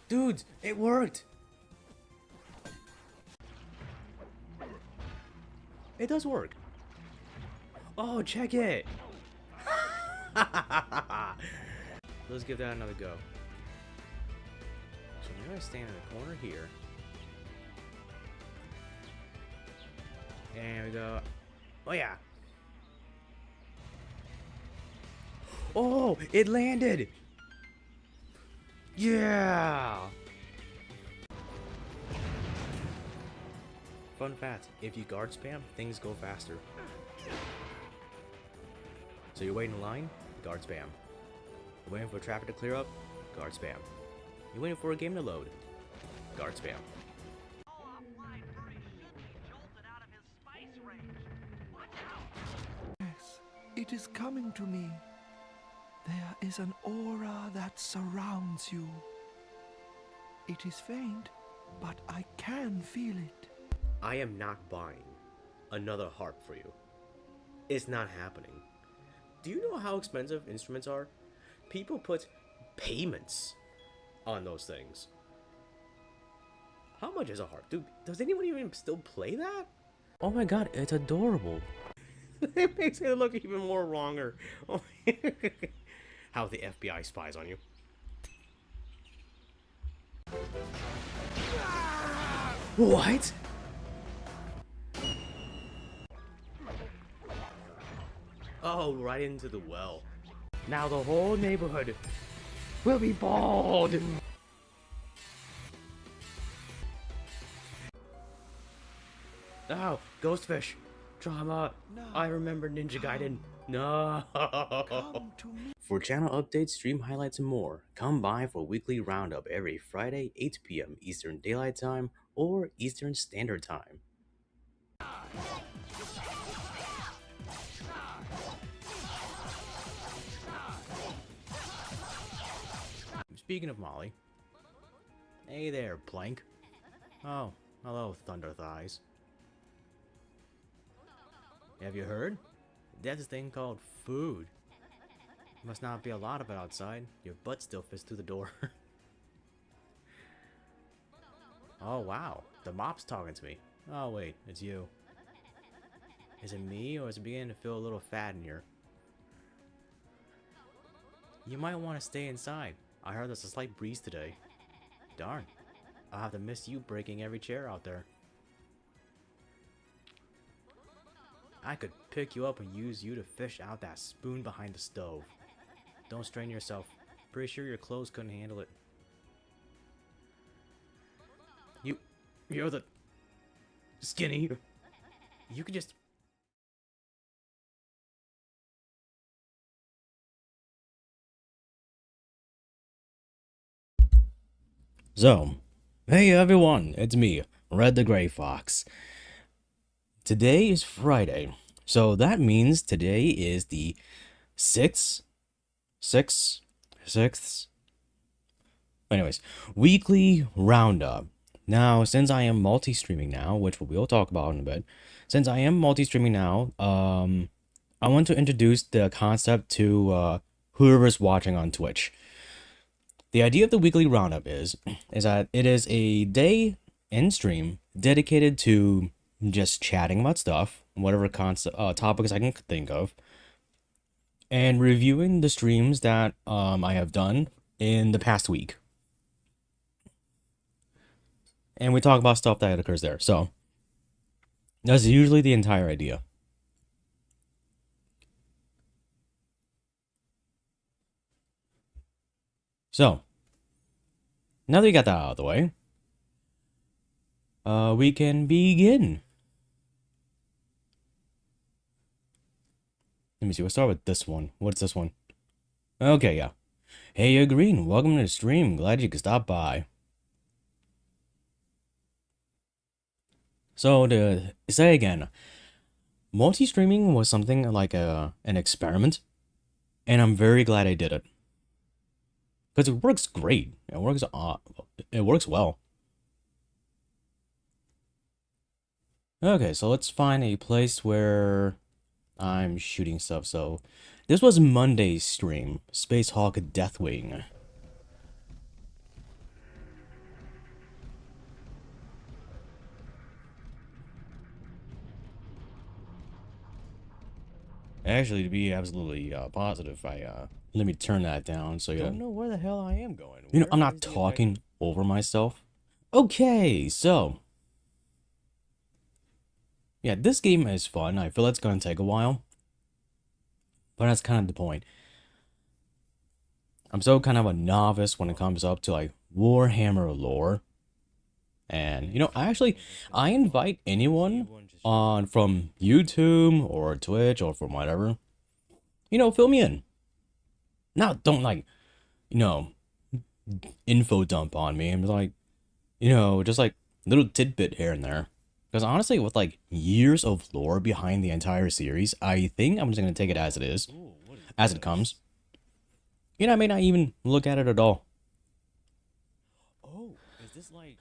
Dude, it worked! It does work. Oh, check it! Let's give that another go. So I'm gonna stand in the corner here. And we go. Oh yeah. Oh, it landed! Yeah! Fun fact, if you guard spam, things go faster. So you're waiting in line, guard spam. You're waiting for traffic to clear up, guard spam. You're waiting for a game to load, guard spam. Yes, it is coming to me. There is an aura that surrounds you. It is faint, but I can feel it. I am not buying another harp for you. It's not happening. Do you know how expensive instruments are? People put payments on those things. How much is a harp? Dude, does anyone even still play that? Oh my god, it's adorable. It makes it look even more wronger. Oh. How the FBI spies on you. What? Oh, right into the well. Now the whole neighborhood will be bald. Oh, Ghostfish. Drama. No. I remember Ninja Gaiden. No. Come to me. For channel updates, stream highlights, and more, come by for weekly roundup every Friday, 8 p.m. Eastern Daylight Time or Eastern Standard Time. Speaking of Molly. Hey there, Plank. Oh, hello, Thunder Thighs. Have you heard? There's this thing called food. Must not be a lot of it outside. Your butt still fits through the door. Oh wow, the mop's talking to me. Oh wait, it's you. Is it me, or is it beginning to feel a little fat in here? You might want to stay inside. I heard there's a slight breeze today. Darn, I'll have to miss you breaking every chair out there. I could pick you up and use you to fish out that spoon behind the stove. Don't strain yourself. Pretty sure your clothes couldn't handle it. You're the skinny. You could just... So, hey everyone, it's me, Red the Gray Fox. Today is Friday, so that means today is the 6th, anyways, weekly roundup. Now, since I am multi-streaming now, which we'll talk about in a bit, since I am multi-streaming now, I want to introduce the concept to whoever's watching on Twitch. The idea of the weekly roundup is that it is a day in stream dedicated to just chatting about stuff, whatever topics I can think of, and reviewing the streams that I have done in the past week. And we talk about stuff that occurs there. So that's usually the entire idea. So now that you got that out of the way, we can begin. Let me see. We'll start with this one. What's this one? Okay, yeah. Hey, you're Green. Welcome to the stream. Glad you could stop by. So to say again, multi-streaming was something like an experiment, and I'm very glad I did it. Because it works great. It works well. Okay, so let's find a place where I'm shooting stuff. So this was Monday's stream, Space Hawk Deathwing. Actually, to be absolutely positive, let me turn that down so you don't know where the hell I am going. I'm not talking over myself. Okay, so yeah, this game is fun. I feel it's gonna take a while, but that's kind of the point. I'm so kind of a novice when it comes up to like Warhammer lore. And I invite anyone on from YouTube or Twitch or from whatever. Fill me in. Now don't like, you know, info dump on me. I'm like, just like little tidbit here and there. Because honestly, with like years of lore behind the entire series, I think I'm just gonna take it as it is, as it comes. I may not even look at it at all. Oh, is this like?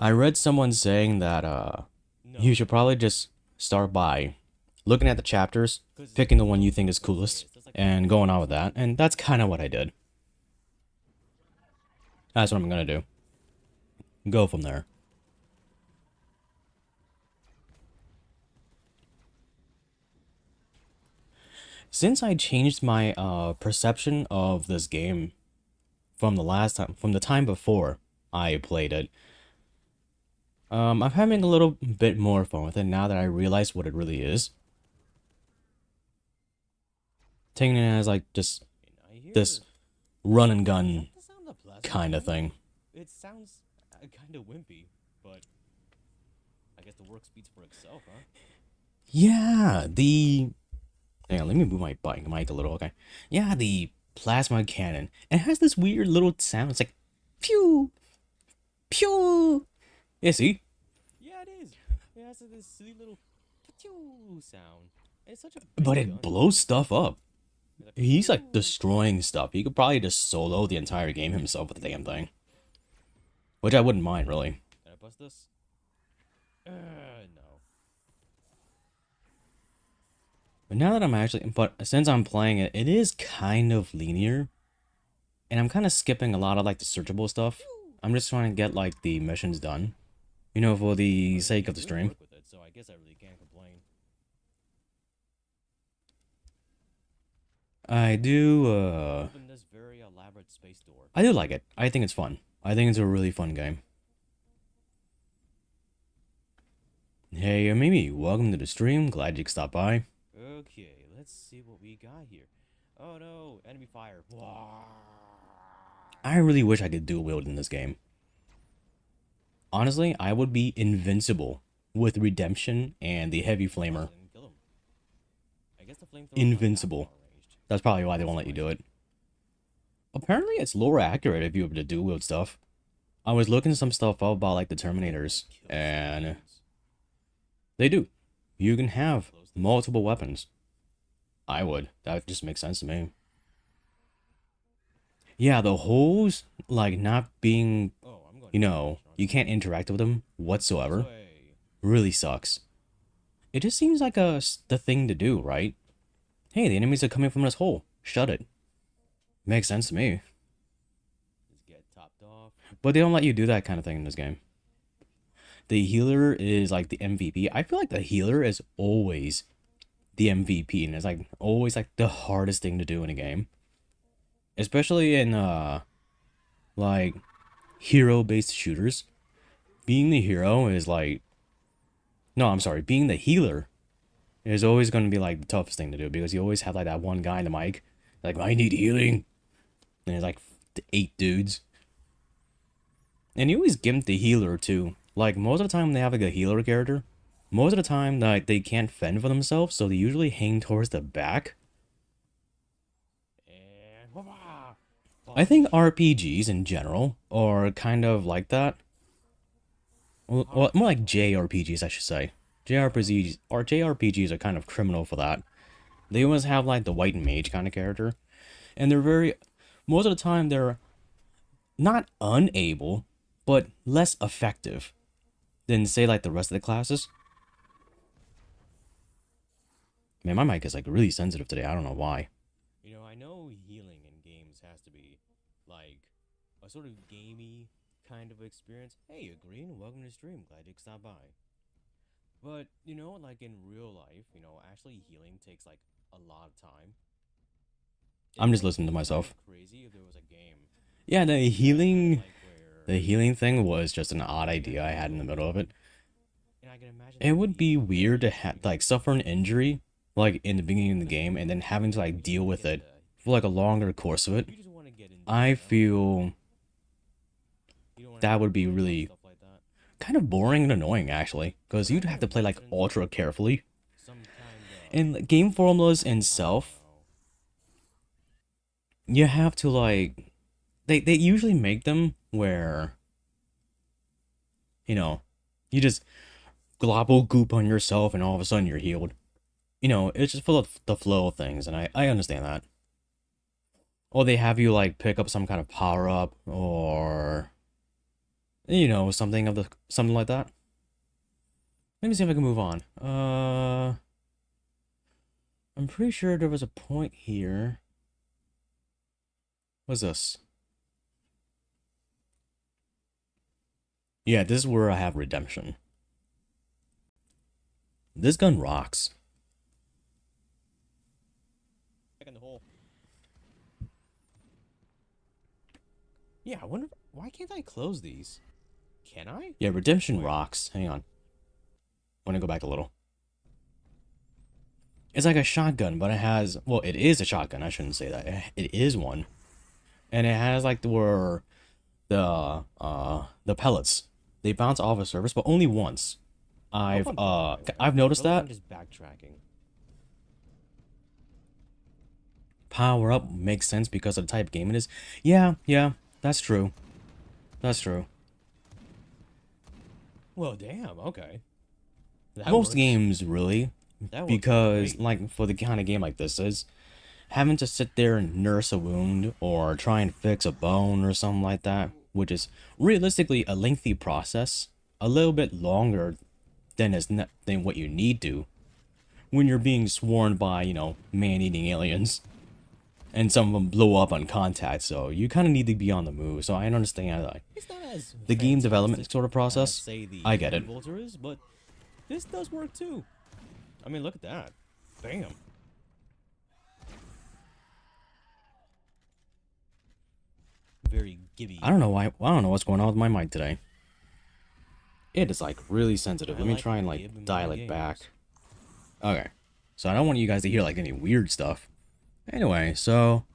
I read someone saying that you should probably just start by looking at the chapters, picking the one you think is coolest, and going on with that. And that's kind of what I did. That's what I'm gonna do. Go from there. Since I changed my perception of this game from the time before I played it, I'm having a little bit more fun with it now that I realize what it really is. Taking it as like just this run and gun kind of thing. It sounds kind of wimpy, but I guess the work speaks for itself, huh? Yeah, hang on, let me move my mic a little, okay? Yeah, the plasma cannon. It has this weird little sound. It's like, pew, pew. Yeah, see? Yeah, it is. It has this silly little pew sound. It's such a but it blows stuff up. He's like destroying stuff. He could probably just solo the entire game himself with the damn thing. Which I wouldn't mind, really. Can I bust this? No. But now that since I'm playing it, it is kind of linear. And I'm kind of skipping a lot of like the searchable stuff. I'm just trying to get like the missions done. For the sake of the stream. So I guess I really can't complain. I do, open this very elaborate space door. I do like it. I think it's fun. I think it's a really fun game. Hey, Mimi, welcome to the stream. Glad you could stop by. Okay, let's see what we got here. Oh no, enemy fire. I really wish I could dual wield in this game. Honestly, I would be invincible with Redemption and the Heavy Flamer. Invincible. That's probably why they won't let you do it. Apparently, it's lore accurate if you were to dual wield stuff. I was looking some stuff up about like the Terminators, and they do. You can have multiple weapons. I would. That just makes sense to me. Yeah, the holes, like, not being, you can't interact with them whatsoever, really sucks. It just seems like the thing to do, right? Hey, the enemies are coming from this hole. Shut it. Makes sense to me. But they don't let you do that kind of thing in this game. The healer is like the MVP. I feel like the healer is always the MVP, and it's like always like the hardest thing to do in a game. Especially in like hero-based shooters. Being the hero is like being the healer is always going to be like the toughest thing to do, because you always have like that one guy in the mic like, I need healing, and there's like 8 dudes, and you always gimp the healer too. Like, most of the time when they have like a healer character, most of the time like they can't fend for themselves, so they usually hang towards the back. I think RPGs in general are kind of like that. Well, more like JRPGs, I should say. JRPGs are kind of criminal for that. They always have like the white mage kind of character, and most of the time they're not unable, but less effective than, say, like the rest of the classes. Man, my mic is like really sensitive today. I don't know why. I know healing in games has to be like a sort of gamey kind of experience. Hey, Green, welcome to the stream. Glad you could stop by. But, like in real life, actually healing takes like a lot of time. I'm just It listening to would be myself. crazy if there was a game Yeah, the like healing, where the healing thing was just an odd idea I had in the middle of it. and I can imagine It that would would be be weird to very like suffer an injury like in the beginning of the especially game and then having to if like you just deal want to with get it into for like a longer course of it. you just want to get into I feel you don't want to that have to would be worry about really stuff like that. kind of boring and annoying actually, because But I you'd can have to play like imagine ultra carefully. some kind And of game formulas I in don't self, know. you have to like they usually make them where you know you just globble goop on yourself and all of a sudden you're healed. It's just full of the flow of things, and I understand that. Or they have you like pick up some kind of power up or something like that. Let me see if I can move on. I'm pretty sure there was a point here. What's this? Yeah, this is where I have redemption. This gun rocks. Back in the hole. Yeah, I wonder Why can't I close these? Can I? Yeah, redemption Wait. rocks. Hang on. Want to go back a little. It's like a shotgun, but it is a shotgun. I shouldn't say that. It is one. And it has like the pellets. They bounce off a surface, but only once. I've noticed I'm that. just backtracking. Power up makes sense because of the type of game it is. Yeah, that's true. That's true. Well, damn. Okay. That Most works. games really, That works because great. like for the kind of game like this is, having to sit there and nurse a wound or try and fix a bone or something like that, which is realistically a lengthy process, a little bit longer than what you need to when you're being swarmed by, man-eating aliens. And some of them blow up on contact, so you kind of need to be on the move. So I understand like It's not as the game development fantastic sort of as, process. say, the I get it. Volter is, but this does work too. I mean, look at that. Bam. Very gibby. I don't know why. I don't know what's going on with my mic today. It is like really sensitive. I Let me like try and the like gib in dial my it games. back. Okay. So I don't want you guys to hear like any weird stuff. Anyway, so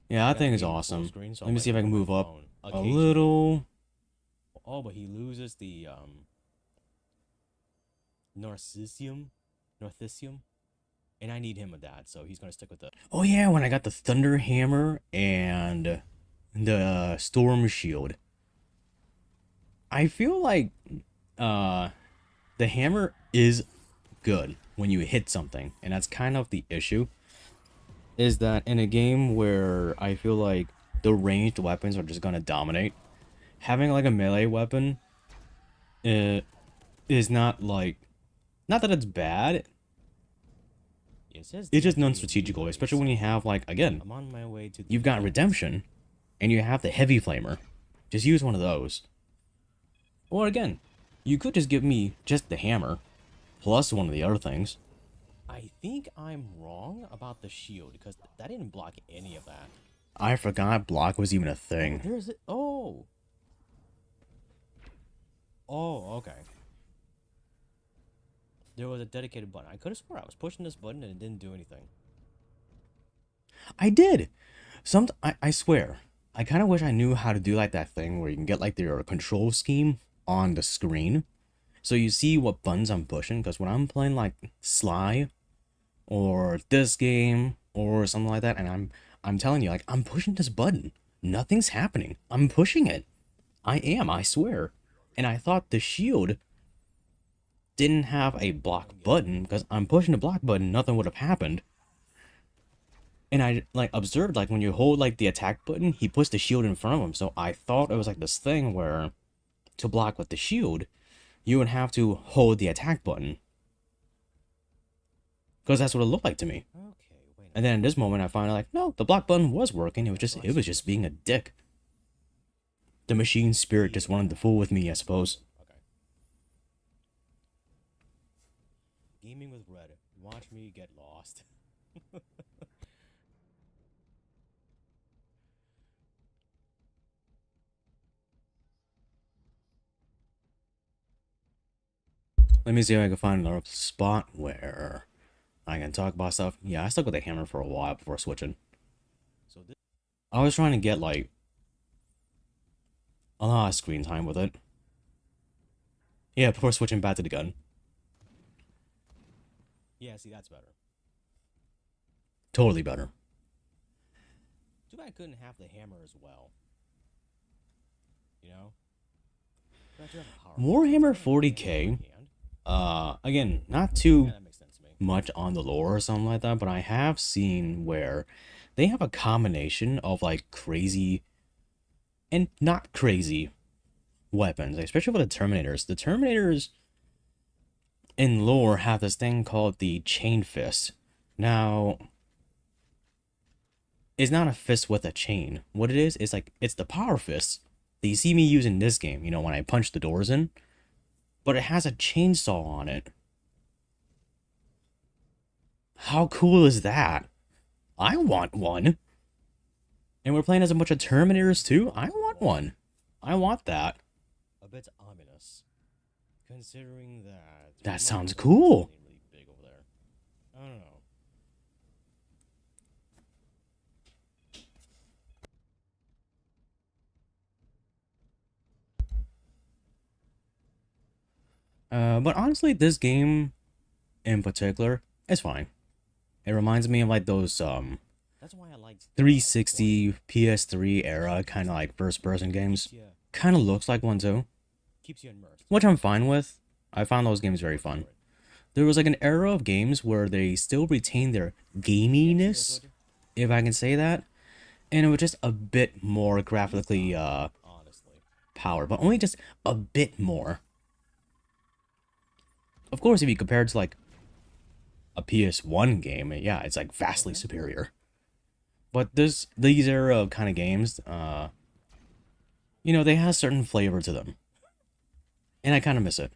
yeah, that Got thing the is game full awesome. screen, so Let I'm, me like, see if I can on my move up phone a occasionally. little. Oh, but he loses the Narcissium, and I need him with that, so he's gonna stick with the. Oh yeah, when I got the Thunder Hammer and the Storm Shield. I feel like the hammer is good when you hit something, and that's kind of the issue. Is that in a game where I feel like the ranged weapons are just gonna dominate, having like a melee weapon is not like, not that it's bad, Yeah, it says it's just DP in non-strategical, Blu-ray, especially when you have like, again, I'm on my way to. The you've got end. redemption and you have the heavy flamer. Just use one of those. Or again, you could just give me just the hammer plus one of the other things. I think I'm wrong about the shield because that didn't block any of that. I forgot block was even a thing. There's it. Oh. Oh, okay. There was a dedicated button. I could have swore I was pushing this button and it didn't do anything. I did. I swear. I kind of wish I knew how to do like that thing where you can get like your control scheme on the screen. So you see what buttons I'm pushing. Because when I'm playing like Sly or this game or something like that, and I'm telling you, like, I'm pushing this button. Nothing's happening. I'm pushing it. I swear. And I thought the shield didn't have a block button because I'm pushing the block button, nothing would have happened. And I like observed like when you hold like the attack button, he puts the shield in front of him. So I thought it was like this thing where to block with the shield, you would have to hold the attack button. Because that's what it looked like to me. Okay, wait. And then in this moment I find out like, no, the block button was working. It was just being a dick. The machine spirit just wanted to fool with me, I suppose. Okay. Gaming with Red. Watch me get lost. Let me see if I can find another spot where I can talk about stuff. Yeah, I stuck with the hammer for a while before switching. So this I was trying to get like a lot of screen time with it. Yeah, before switching back to the gun. yeah, see that's better. Totally better. Too bad I couldn't have the hammer as well. You know? But I do have a power Warhammer weapon, so I can 40K. use my hand. Again, not too Yeah, that makes sense to me. much on the lore or something like that, but I have seen where they have a combination of like crazy and not crazy weapons, especially for the Terminators. The Terminators in lore have this thing called the Chain Fist. Now, it's not a fist with a chain. What it is like it's the Power Fist that you see me use in this game, you know, when I punch the doors in. But it has a chainsaw on it. How cool is that? I want one. And we're playing as a bunch of Terminators too? I want one. I want that. A bit ominous. Considering that... That sounds Microsoft is cool. getting really big over there. I don't know. But honestly, this game in particular is fine. It reminds me of like those That's why I liked 360 PS3 era kind of like first person games. Yeah, Kind of looks like one too, keeps you immersed. which I'm fine with. I found those games very fun. There was like an era of games where they still retain their gaminess, if I can say that, and it was just a bit more graphically Honestly. powered, but only just a bit more. Of course, if you compare it to like a PS1 game, yeah, it's like vastly superior. But these era of kind of games, you know, they have a certain flavor to them, and I kind of miss it.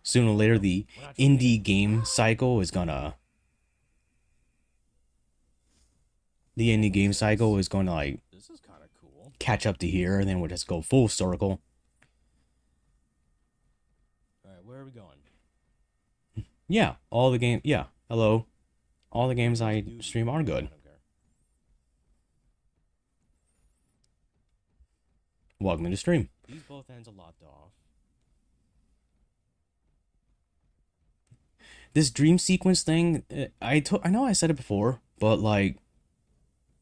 Sooner or later, the indie game cycle is gonna. The indie game cycle is gonna like This is kind of cool. catch up to here, and then we'll just go full circle. Alright, where are we going? Yeah, all the game. Yeah, hello. All the games I Do- stream are I good. don't care. Welcome to the stream. These both ends are locked off. This dream sequence thing, I know I said it before, but like,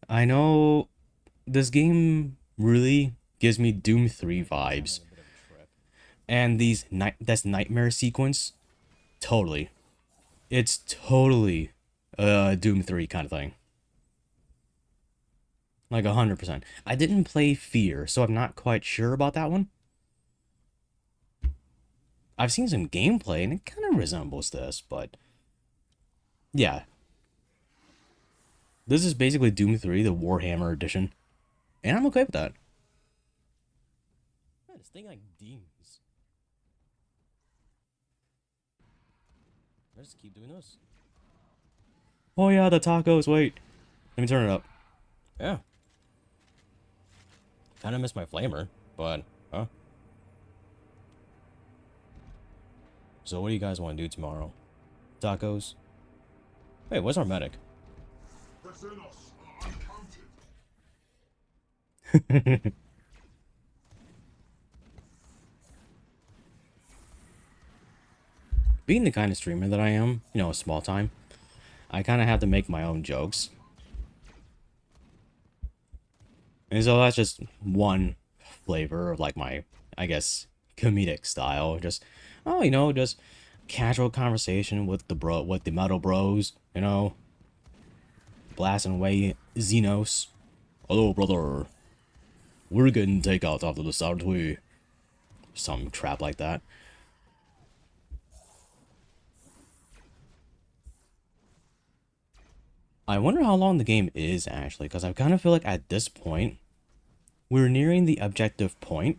I know this game really gives me Doom 3 vibes, Having a bit of a trip. and this nightmare sequence, totally, it's totally a Doom 3 kind of thing. Like 100%. I didn't play Fear, so I'm not quite sure about that one. I've seen some gameplay and it kind of resembles this, but yeah. This is basically Doom 3, the Warhammer edition. And I'm okay with that. Man, this thing like dings. Let's just keep doing this. Oh yeah, the tacos, wait. Let me turn it up. Yeah. Kind of miss my flamer, but, huh? So what do you guys want to do tomorrow? Tacos? Wait, where's our medic? Being the kind of streamer that I am, you know, small time, I kind of have to make my own jokes. And so that's just one flavor of like my, I guess, comedic style. Just, oh, you know, just casual conversation with the metal bros, you know, blasting away Xenos. Hello, brother. We're getting takeout after the start, we. Some crap like that. I wonder how long the game is actually, because I kind of feel like at this point, we're nearing the objective point.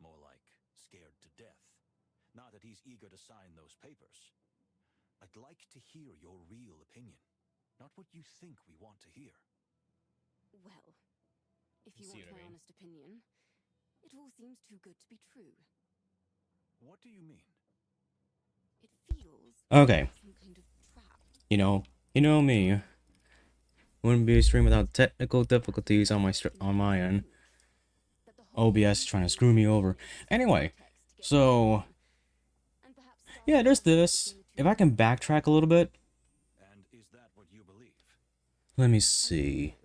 More like scared to death. Not that he's eager to sign those papers. I'd like to hear your real opinion, not what you think we want to hear. Well, if you See want what I my mean? honest opinion, it all seems too good to be true. What do you mean? It feels Okay. like some kind of trap. You know me. Wouldn't be a stream without technical difficulties on my end. That the whole OBS trying to screw me over. Anyway, text to get so and perhaps start yeah, there's something this. between the If two I can backtrack a little bit, And is that what you believe? let me see.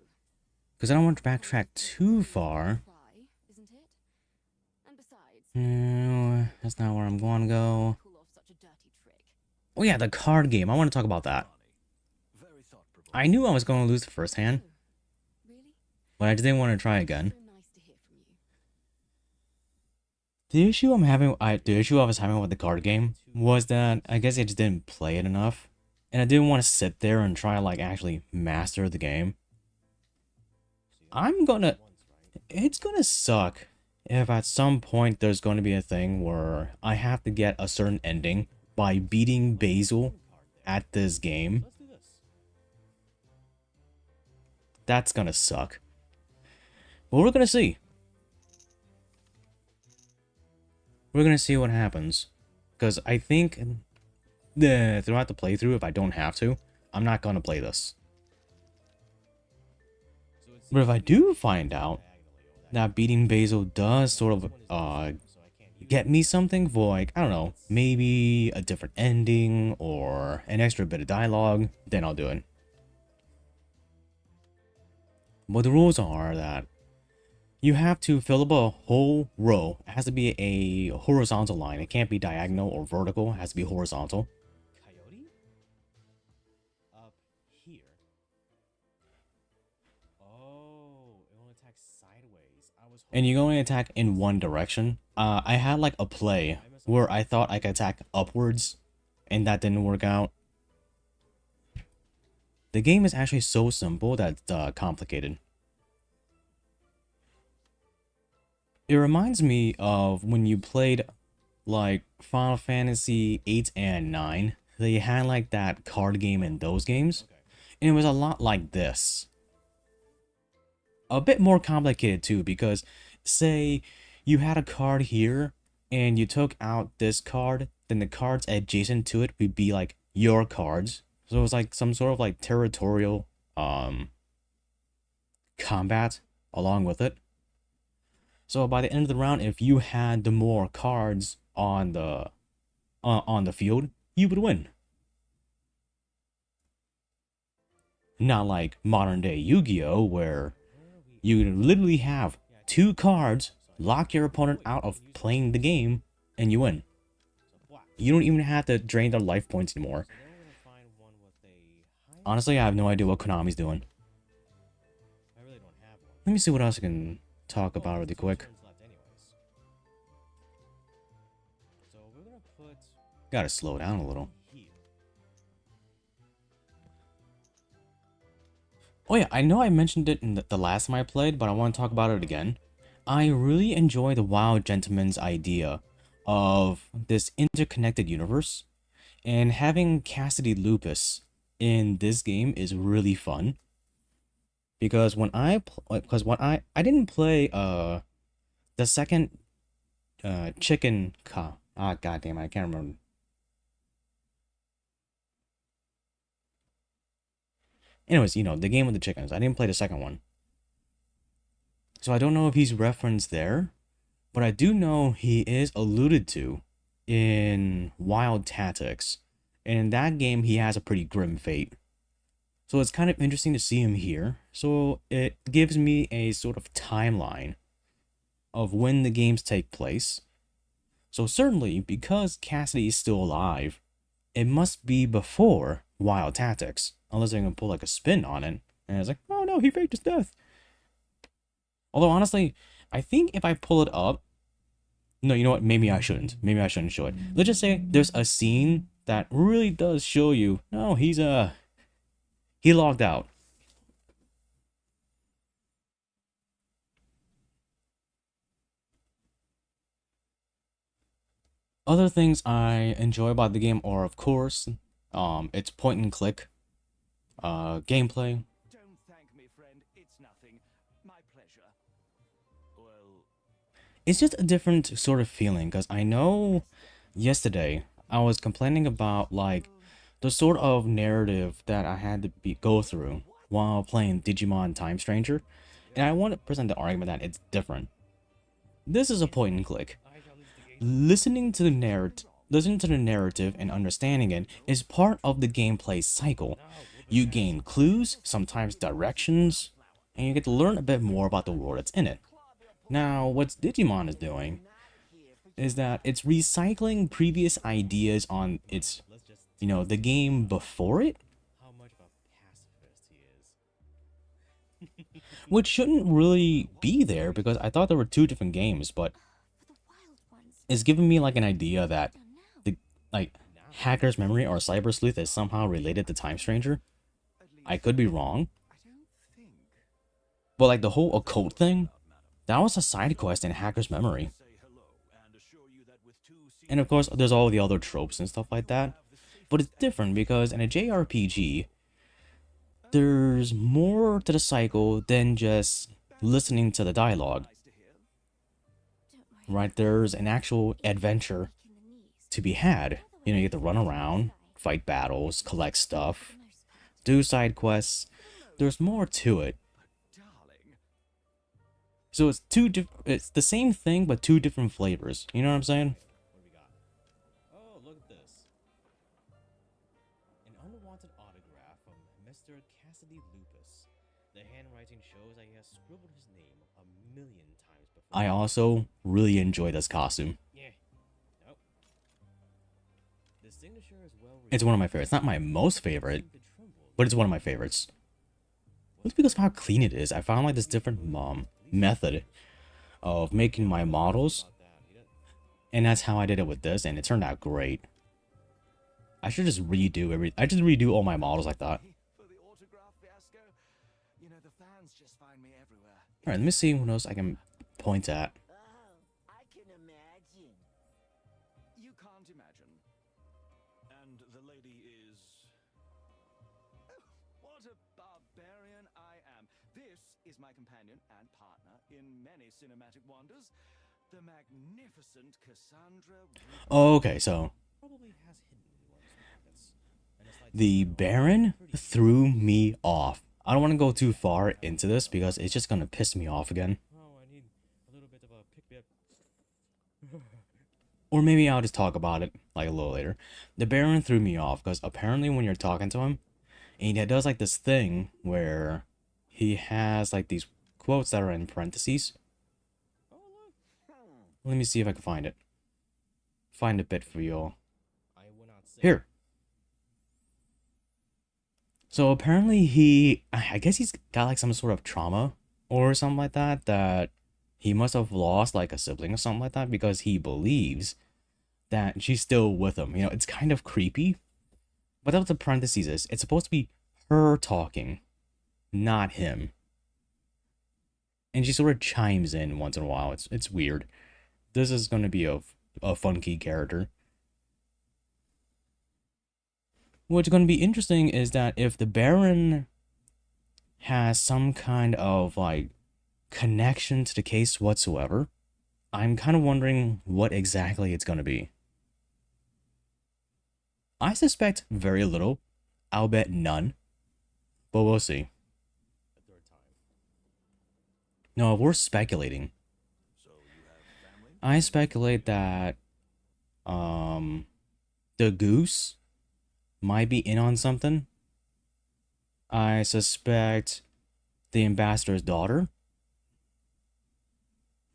Because I don't want to backtrack too far. Try, isn't it? And besides, No, that's not where I'm going to go. pull off such a dirty trick. Oh yeah, the card game. I want to talk about that. Funny. Very thought-provoking. I knew I was going to lose the first hand, Oh, really? but I didn't want to try again. So nice to hear from you. The issue I was having with the card game was that I guess I just didn't play it enough, and I didn't want to sit there and try to like actually master the game. It's gonna suck if at some point there's going to be a thing where I have to get a certain ending by beating Basil at this game. Let's do this. That's gonna suck. But we're gonna see. We're gonna see what happens. Because I think throughout the playthrough, if I don't have to, I'm not gonna play this. So it's But if I do find out that beating Basil does sort of get me something for like, I don't know, maybe a different ending or an extra bit of dialogue, then I'll do it. But the rules are that you have to fill up a whole row. It has to be a horizontal line. It can't be diagonal or vertical. It has to be horizontal. Coyote? Up here. Oh, it only attacks sideways. I was And you can only attack in one direction. I had like a play where I thought I could attack upwards, and that didn't work out. The game is actually so simple that it's complicated. It reminds me of when you played like Final Fantasy 8 and 9. They had like that card game in those games. And it was a lot like this. A bit more complicated too, because say you had a card here and you took out this card, then the cards adjacent to it would be like your cards. So it was like some sort of like territorial combat along with it. So by the end of the round, if you had the more cards on the field, you would win. Not like modern day Yu-Gi-Oh, where you literally have 2 cards, lock your opponent out of playing the game, and you win. You don't even have to drain their life points anymore. Then we're gonna find one with a high. Honestly, I have no idea what Konami's doing. I really don't have one. Let me see what else I can talk Oh, about there's really 2 quick. turns left anyways. So we're gonna put Gotta slow down a little. here. Oh yeah, I know I mentioned it in the last time I played, but I want to talk about it again. I really enjoy the Wild Gentleman's idea of this interconnected universe, and having Cassidy Lupus in this game is really fun. Because when I didn't play the second chicken goddamn, I can't remember. Anyways, you know, the game with the chickens. I didn't play the second one. So I don't know if he's referenced there, but I do know he is alluded to in Wild Tactics. And in that game, he has a pretty grim fate. So it's kind of interesting to see him here. So it gives me a sort of timeline of when the games take place. So certainly, because Cassidy is still alive, it must be before Wild Tactics. Unless I can pull like a spin on it. And it's like, oh no, he faked his death. Although honestly, I think if I pull it up... No, you know what? Maybe I shouldn't. Maybe I shouldn't show it. Let's just say there's a scene that really does show you, no, he logged out. Other things I enjoy about the game are, of course, its point and click, gameplay. Don't thank me, friend. It's nothing. My pleasure. Well, It's just a different sort of feeling, because I know yesterday I was complaining about, like, the sort of narrative that I had to go through while playing Digimon Time Stranger, and I want to present the argument that it's different. This is a point and click. Listening to the narrative and understanding it is part of the gameplay cycle. You gain clues, sometimes directions, and you get to learn a bit more about the world that's in it. Now, what Digimon is doing is that it's recycling previous ideas on its, the game before it, How much of a pacifist he is. which shouldn't really be there because I thought there were two different games, but For the wild ones. it's giving me like an idea that Done now. the Hacker's Memory or Cyber Sleuth is somehow related to Time Stranger. I could be wrong, I don't think. but like the whole occult thing, that was a side quest in Hacker's Memory. say hello and assure you that with two And of course, there's all the other tropes and stuff like that. But it's different because in a JRPG, there's more to the cycle than just listening to the dialogue. Don't worry. Right? There's an actual adventure In the knees. to be had. You know, you get to run around, fight battles, collect stuff, For the most part. do side quests. There's more to it. Darling. So it's the same thing but two different flavors. You know what I'm saying? What do we got? Oh, look at this. An unwanted autograph from Mr. Cassidy Lupus. The handwriting shows that he has scribbled his name a million times before. I also really enjoy this costume. Yeah. Nope. The signature is well It's one of my favorites. Not my most favorite, seemed to tremble. but it's one of my favorites. It's because of how clean it is. I found like this different method of making my models, About that. He doesn't- and that's how I did it with this, and it turned out great. I should just redo all my models like that. For the autograph fiasco, you know, the fans just find me everywhere. Alright, let me see what else I can point at. Oh, I can imagine. You can't imagine. And the lady is. Oh, what a barbarian I am. This is my companion and partner in many cinematic wonders, the magnificent Cassandra. Okay, so Probably has hidden in one of his pockets. And it's like the Baron threw me off. I don't want to go too far into this because it's just gonna piss me off again. oh, I need a little bit of a pick-me-up. Or maybe I'll just talk about it like a little later. The Baron threw me off because apparently when you're talking to him, and he does like this thing where he has like these quotes that are in parentheses. Oh, look. Let me see if I can find it. Find a bit for you all. I will not say. Here. So apparently I guess he's got like some sort of trauma or something like that, that he must have lost like a sibling or something like that because he believes that she's still with him. You know, it's kind of creepy. But that's what the parentheses is. It's supposed to be her talking, not him. And she sort of chimes in once in a while. It's weird. This is going to be a funky character. What's going to be interesting is that if the Baron has some kind of like connection to the case whatsoever, I'm kind of wondering what exactly it's going to be. I suspect very little. I'll bet none. But we'll see. A third time. No, we're speculating. So you have family? I speculate that the goose might be in on something. I suspect the ambassador's daughter.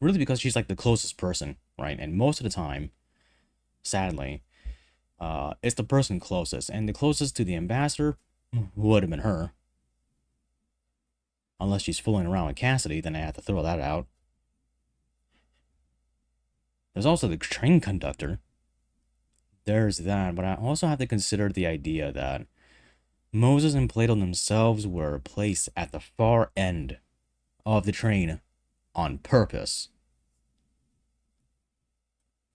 Really because she's like the closest person, right? And most of the time, sadly, it's the person closest. And the closest to the ambassador would have been her. Unless she's fooling around with Cassidy, then I have to throw that out. There's also the train conductor. There's that, but I also have to consider the idea that Moses and Plato themselves were placed at the far end of the train on purpose.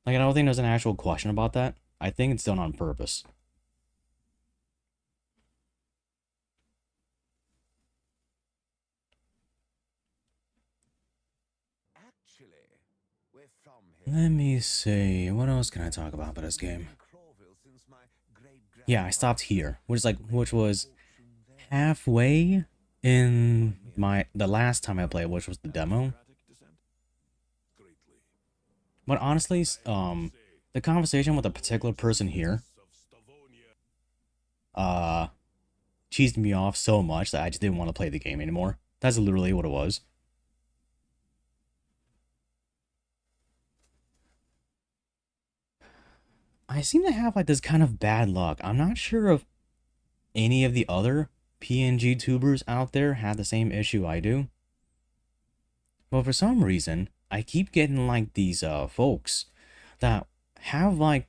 Like, I don't think there's an actual question about that. I think it's done on purpose. Actually, we're from here. Let me see. What else can I talk about this game? Yeah, I stopped here, which was halfway in the last time I played, which was the demo. But honestly, the conversation with a particular person here, cheesed me off so much that I just didn't want to play the game anymore. That's literally what it was. I seem to have like this kind of bad luck. I'm not sure if any of the other PNG tubers out there had the same issue I do. But for some reason, I keep getting like these folks that have like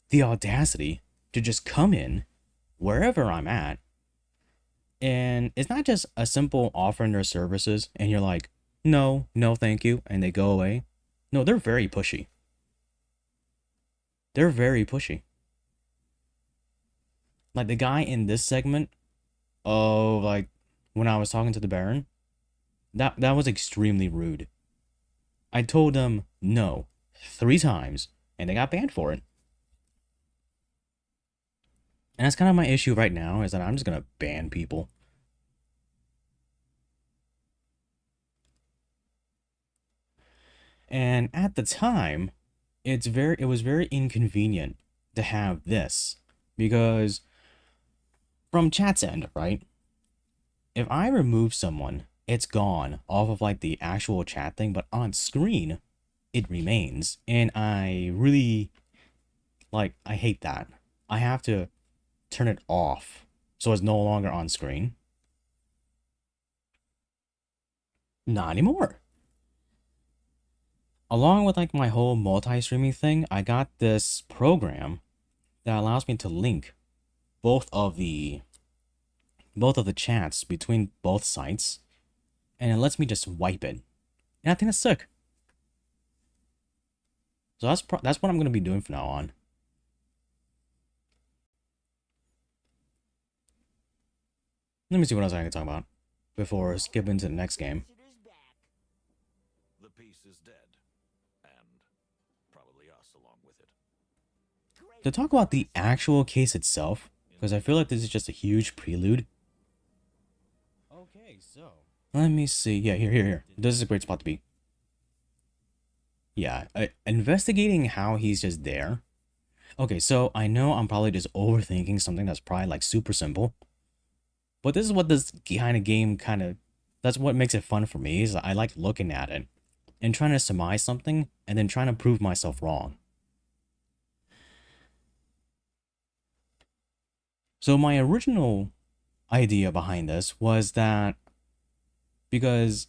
the audacity to just come in wherever I'm at. And it's not just a simple offering their services and you're like, no, no, thank you, and they go away. No, they're very pushy. They're very pushy. Like the guy in this segment of like when I was talking to the Baron, that was extremely rude. I told them no 3 times and they got banned for it. And that's kind of my issue right now, is that I'm just gonna ban people. And at the time, it was very inconvenient to have this, because from chat's end, right? If I remove someone, it's gone off of like the actual chat thing, but on screen, it remains. And I really, like, I hate that. I have to turn it off so it's no longer on screen. Not anymore. Along with like my whole multi-streaming thing, I got this program that allows me to link both of the chats between both sites, and it lets me just wipe it. And I think that's sick. So that's what I'm gonna be doing from now on. Let me see what else I can talk about before skipping to the next game. The piece is dead. And probably us along with it. To talk about the actual case itself, because I feel like this is just a huge prelude. Okay, so Let me see. Yeah, here. This is a great spot to be. Yeah, investigating how he's just there. Okay, so I know I'm probably just overthinking something that's probably like super simple. But this is what this kind of game that's what makes it fun for me, is I like looking at it and trying to surmise something and then trying to prove myself wrong. So my original idea behind this was that because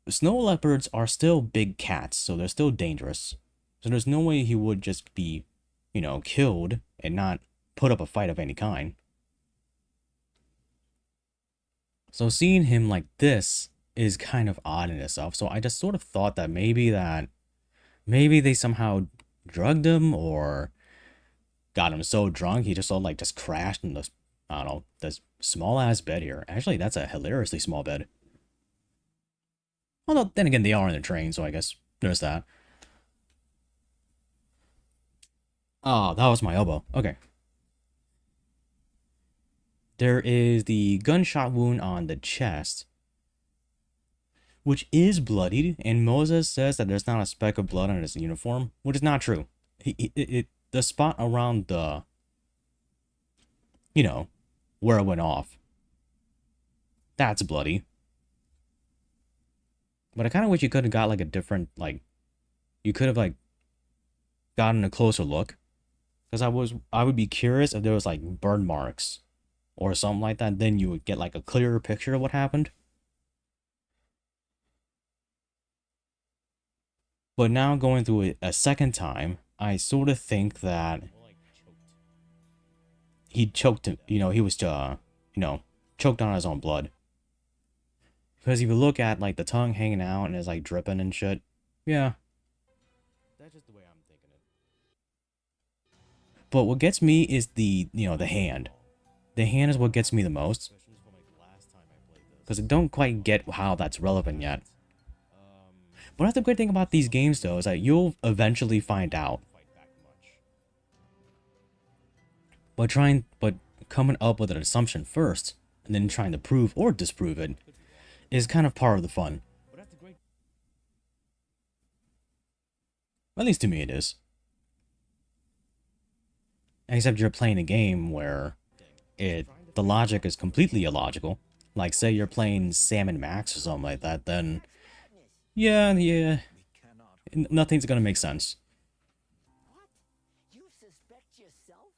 snow leopards are still big cats, so they're still dangerous. So there's no way he would just be, killed and not put up a fight of any kind. So seeing him like this is kind of odd in itself. So I just sort of thought that maybe they somehow drugged him or got him so drunk he just just crashed in this, I don't know, this small ass bed here. Actually, that's a hilariously small bed. Although then again, they are in the train, so I guess there's that. Oh, that was my elbow. Okay. There is the gunshot wound on the chest, which is bloodied, and Moses says that there's not a speck of blood on his uniform, which is not true. The spot around the, where it went off, that's bloody. But I kind of wish you could have got like a different, you could have gotten a closer look, because I would be curious if there was like burn marks or something like that. Then you would get like a clearer picture of what happened. But now going through it a second time, I sort of think that he choked him. He was choked on his own blood. Because if you look at like the tongue hanging out and it's like dripping and shit, yeah. that's just the But what gets me is the the hand. The hand is what gets me the most, Questions from like last time I played this. because I don't quite get how that's relevant yet. Um, But that's the great thing about these games, though, is that you'll eventually find out. fight back much. But coming up with an assumption first, and then trying to prove or disprove it, is kind of part of the fun. But that's the great At least to me, it is. Except you're playing a game where the logic is completely illogical. Like, say you're playing Sam & Max or something like that, then yeah, nothing's gonna make sense. What? You suspect yourself?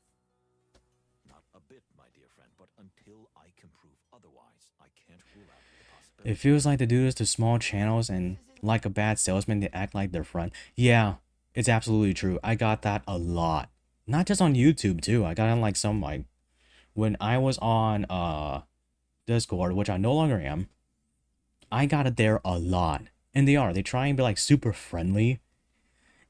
Not a bit, my dear friend, but until I can prove otherwise, I can't rule out the possibility. It feels like they do this to small channels, and like a bad salesman, they act like their friend. Yeah, it's absolutely true. I got that a lot. Not just on YouTube too. I got on like some like when I was on Discord, which I no longer am. I got it there a lot. And they try and be like super friendly.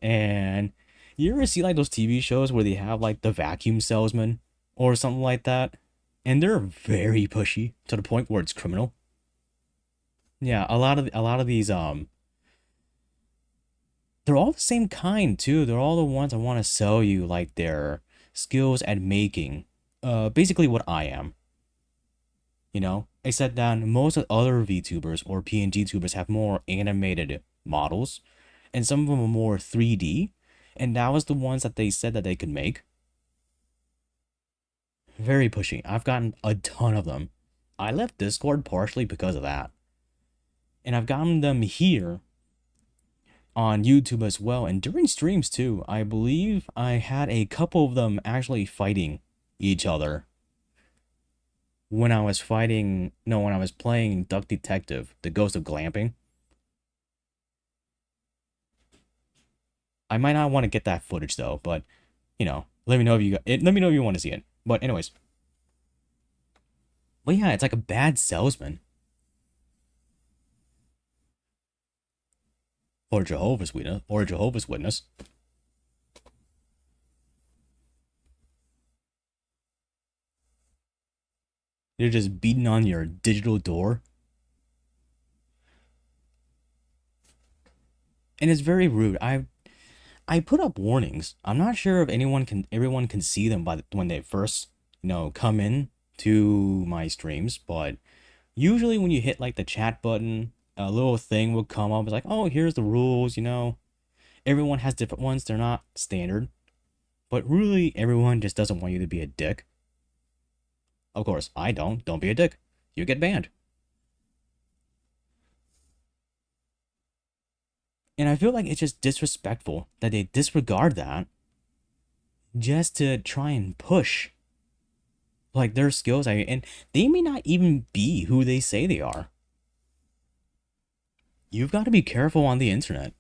And you ever see like those TV shows where they have like the vacuum salesman or something like that? And they're very pushy to the point where it's criminal. Yeah, a lot of these they're all the same kind too. They're all the ones I want to sell you like their skills at making basically what I am. You know, except that most of the other VTubers or PNG tubers have more animated models, and some of them are more 3D, and that was the ones that they said that they could make. Very pushy. I've gotten a ton of them. I left Discord partially because of that. And I've gotten them here on YouTube as well, and during streams too. I believe I had a couple of them actually fighting each other when I was playing Duck Detective, The Ghost of Glamping. I might not want to get that footage though, but you know, let me know if you want to see it. But anyways. But yeah, it's like a bad salesman. Or Jehovah's Witness. They're just beating on your digital door. And it's very rude. I put up warnings. I'm not sure if everyone can see them when they first, come in to my streams, but usually when you hit like the chat button, a little thing will come up. It's like, oh, here's the rules, Everyone has different ones. They're not standard. But really, everyone just doesn't want you to be a dick. Of course, I don't. Don't be a dick. You get banned. And I feel like it's just disrespectful that they disregard that just to try and push like their skills. And they may not even be who they say they are. You've got to be careful on the internet.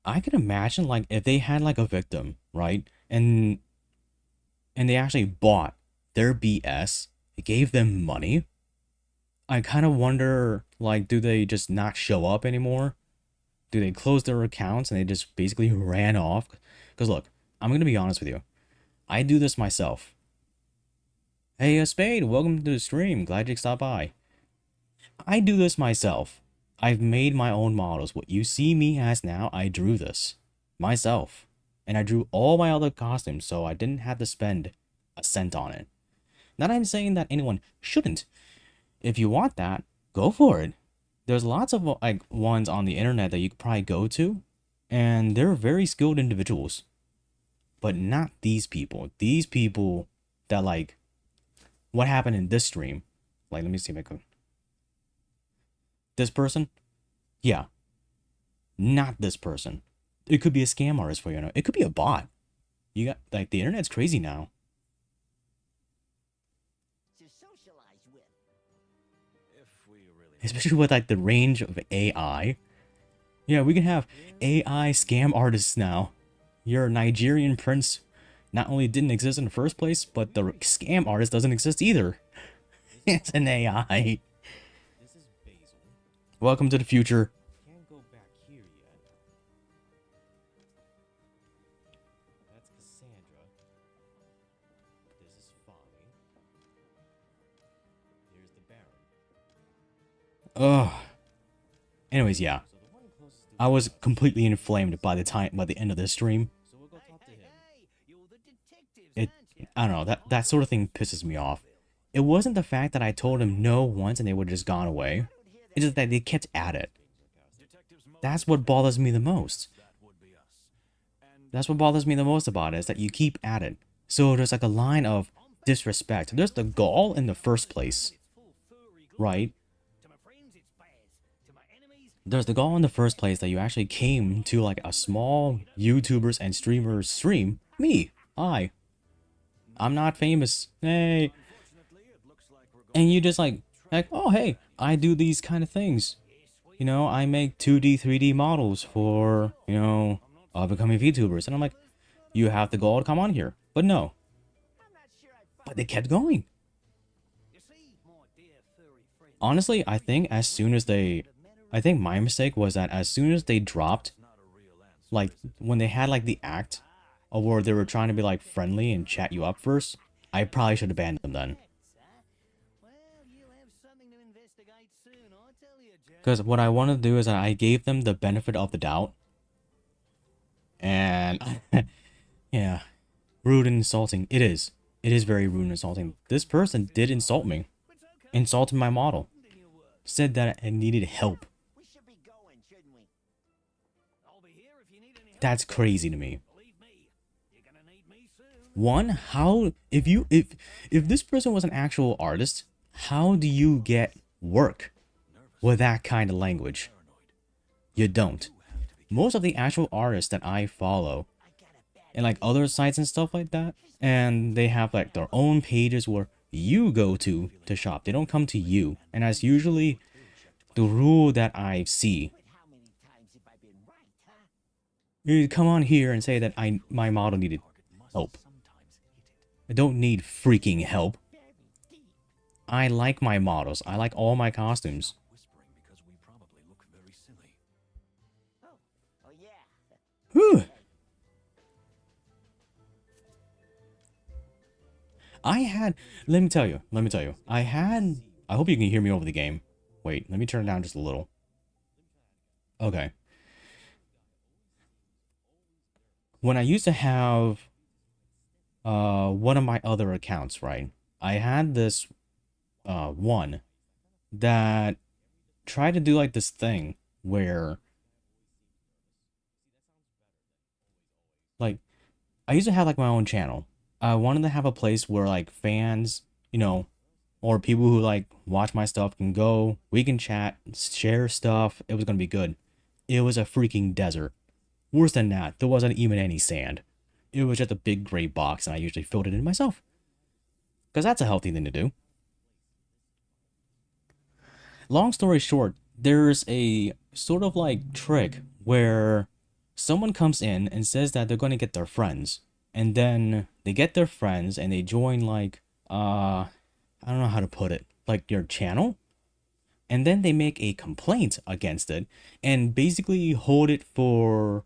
I can imagine like if they had like a victim, right? And they actually bought their BS, gave them money. I kind of wonder, like, do they just not show up anymore? Do they close their accounts and they just basically ran off? Because look, I'm going to be honest with you. I do this myself. Hey, Spade, welcome to the stream. Glad you stopped by. I do this myself. I've made my own models. What you see me as now, I drew this myself. And I drew all my other costumes, so I didn't have to spend a cent on it. Not that I'm saying that anyone shouldn't. If you want that, go for it. There's lots of like ones on the internet that you could probably go to, and they're very skilled individuals. But not these people. These people that like what happened in this stream. Like, let me see if I can. This person? Yeah. Not this person. It could be a scam artist for you. It could be a bot. You got like the internet's crazy now. To socialize with. If we really Especially with like the range of AI. Yeah, we can have AI scam artists now. Your Nigerian prince not only didn't exist in the first place, but the scam artist doesn't exist either. It's an AI. This is Basil. Welcome to the future. Can't go back here yet. That's Cassandra. Ugh. Anyways, yeah. I was completely inflamed by the end of this stream. So we'll go talk to him. You're the detectives, It, aren't you? I don't know, that sort of thing pisses me off. It wasn't the fact that I told them no once and they would have just gone away. It's just that they kept at it. That's what bothers me the most. That's what bothers me the most about it, is that you keep at it. So there's like a line of disrespect. There's the gall in the first place, right? To my friends, it's Baz. To my enemies, There's the gall in the first place that you actually came to like a small YouTubers and streamers stream. Me, I'm not famous. Hey. And you just like, oh hey, I do these kind of things. You know, I make 2D, 3D models for, you know, becoming VTubers. And I'm like, you have the gall to come on here. But no. But they kept going. you see, my dear furry friend. Honestly, I think as soon as they... I think my mistake was that as soon as they dropped, like, when they had, like, the act, of where they were trying to be, like, friendly and chat you up first, I probably should have banned them then. Well, you'll have something to investigate soon, I tell you, Jack. Because what I wanted to do is that I gave them the benefit of the doubt. And, yeah, rude and insulting. It is. It is very rude and insulting. This person did insult me. Insulted my model. Said that I needed help. We should be going, shouldn't we? I'll be here if you need any help. That's crazy to me. Believe me, you're gonna need me soon. One, how if this person was an actual artist, how do you get work with that kind of language? You don't. Most of the actual artists that I follow, and like other sites and stuff like that, and they have like their own pages where you go to shop. They don't come to you, and that's usually the rule that I see. How many times have I been right, huh? You come on here and say that my model needed help. I don't need freaking help. I like my models. I like all my costumes. Oh yeah. Whew. Let me tell you, I hope you can hear me over the game. Wait, let me turn it down just a little. Okay. When I used to have, one of my other accounts, right? I had this, one that tried to do like this thing where, like, I used to have like my own channel. I wanted to have a place where like fans, you know, or people who like watch my stuff can go. We can chat, share stuff. It was gonna be good. It was a freaking desert. Worse than that, there wasn't even any sand. It was just a big gray box, and I usually filled it in myself. Because that's a healthy thing to do. Long story short, there's a sort of like trick where someone comes in and says that they're going to get their friends. And then they get their friends and they join like, I don't know how to put it, like your channel. And then they make a complaint against it and basically hold it for,